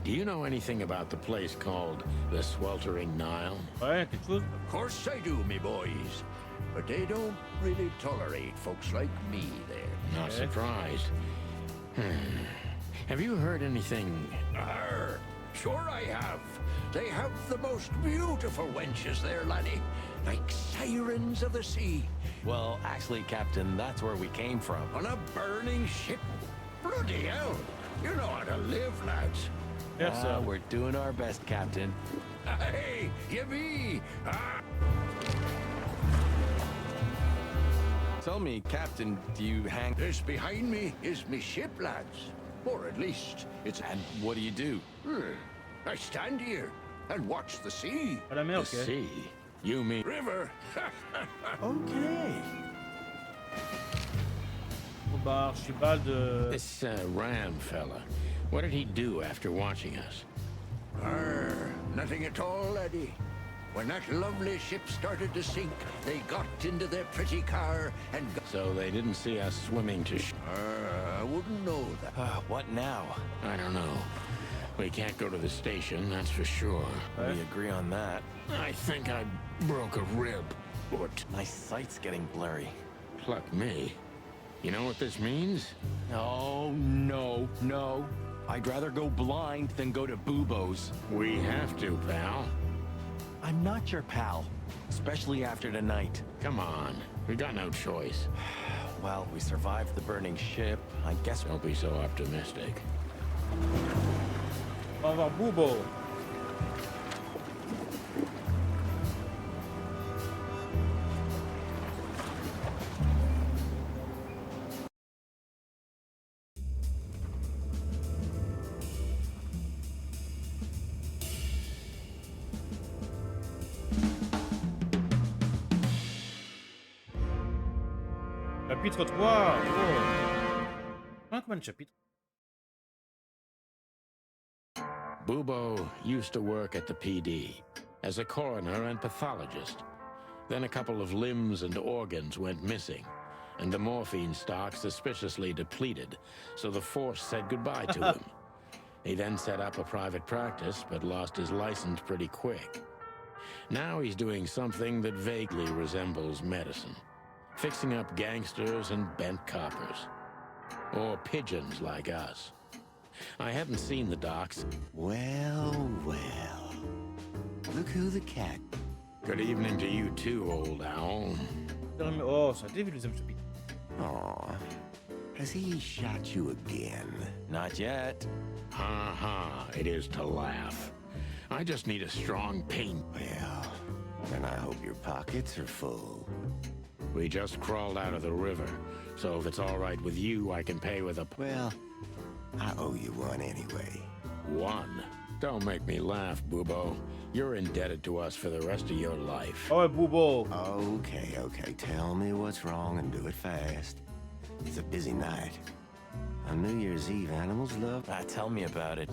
Do you know anything about the place called the Sweltering Nile? Ouais, quelque chose. Of course I do, me boys. But they don't really tolerate folks like me there. Not surprised. Have you heard anything? Sure I have. They have the most beautiful wenches there, laddie. Like sirens of the sea. Well, actually, Captain, that's where we came from. On a burning ship? Bloody hell. You know how to live, lads. Yes, sir. We're doing our best, Captain. Hey, you be. Tell me, Captain, do you hang... This behind me is me ship, lads. Or at least, it's... And what do you do? I stand here and watch the sea. À la mer, The ok. sea? You mean... River. Okay. Bon bah, Archibald de... This, Ram fella. What did he do after watching us? Nothing at all, laddie. When that lovely ship started to sink, they got into their pretty car and got... So they didn't see us swimming to I wouldn't know that. What now? I don't know. We can't go to the station, that's for sure. We agree on that. I think I broke a rib. But My sight's getting blurry. pluck me. You know what this means? Oh, no, no. I'd rather go blind than go to Bubo's. We have to, pal. I'm not your pal, especially after tonight. Come on. We got no choice. Well, we survived the burning ship. I guess... Don't be so optimistic. On va voir Boubo. Chapitre 3. Oh. Combien de chapitres? Bubo used to work at the PD as a coroner and pathologist. Then a couple of limbs and organs went missing, and the morphine stock suspiciously depleted, so the force said goodbye to him. He then set up a private practice, but lost his license pretty quick. Now he's doing something that vaguely resembles medicine, fixing up gangsters and bent coppers. Or pigeons like us. I haven't seen the docs. Well, well. Look who the cat... Good evening to you too, old owl. Oh, ça a été vu le deuxième chapitre. Aw. Has he shot you again? Not yet. Ha ha, it is to laugh. I just need a strong pain. Well, then I hope your pockets are full. We just crawled out of the river, so if it's all right with you, I can pay with a... Well, I owe you one anyway. One? Don't make me laugh, Bubo. You're indebted to us for the rest of your life. Oh, Bubo. Okay, okay. Tell me what's wrong and do it fast. It's a busy night. On New Year's Eve, animals love... Tell me about it.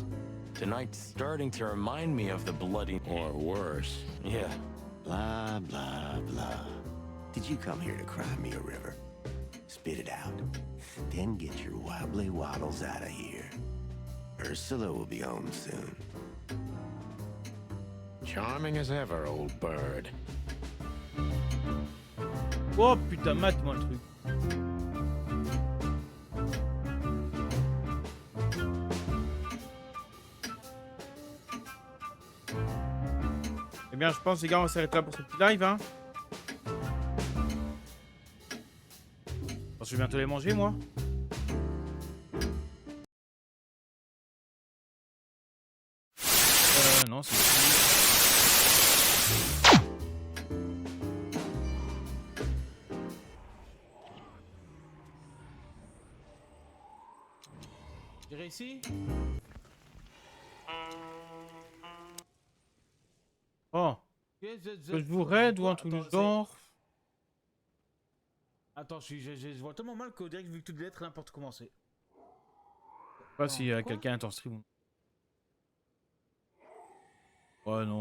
Tonight's starting to remind me of the bloody... Or worse. Yeah. Blah, blah, blah. Did you come here to cry me a river? Spit it out. Then get your wobbly waddles out of here. Ursula will be home soon. Charming as ever, old bird. Oh putain, mate-moi le truc. Eh bien, je pense, les gars, on va s'arrêter là pour ce petit live, hein. Je vais bientôt les manger, moi. Non, c'est ici. Je dirais ici. Oh. Que je vous raide ou un truc du genre. Attends, je vois tellement mal qu'au direct, vu que toutes les lettres, n'importe comment c'est. Je sais pas si quelqu'un est en stream. Ouais, non.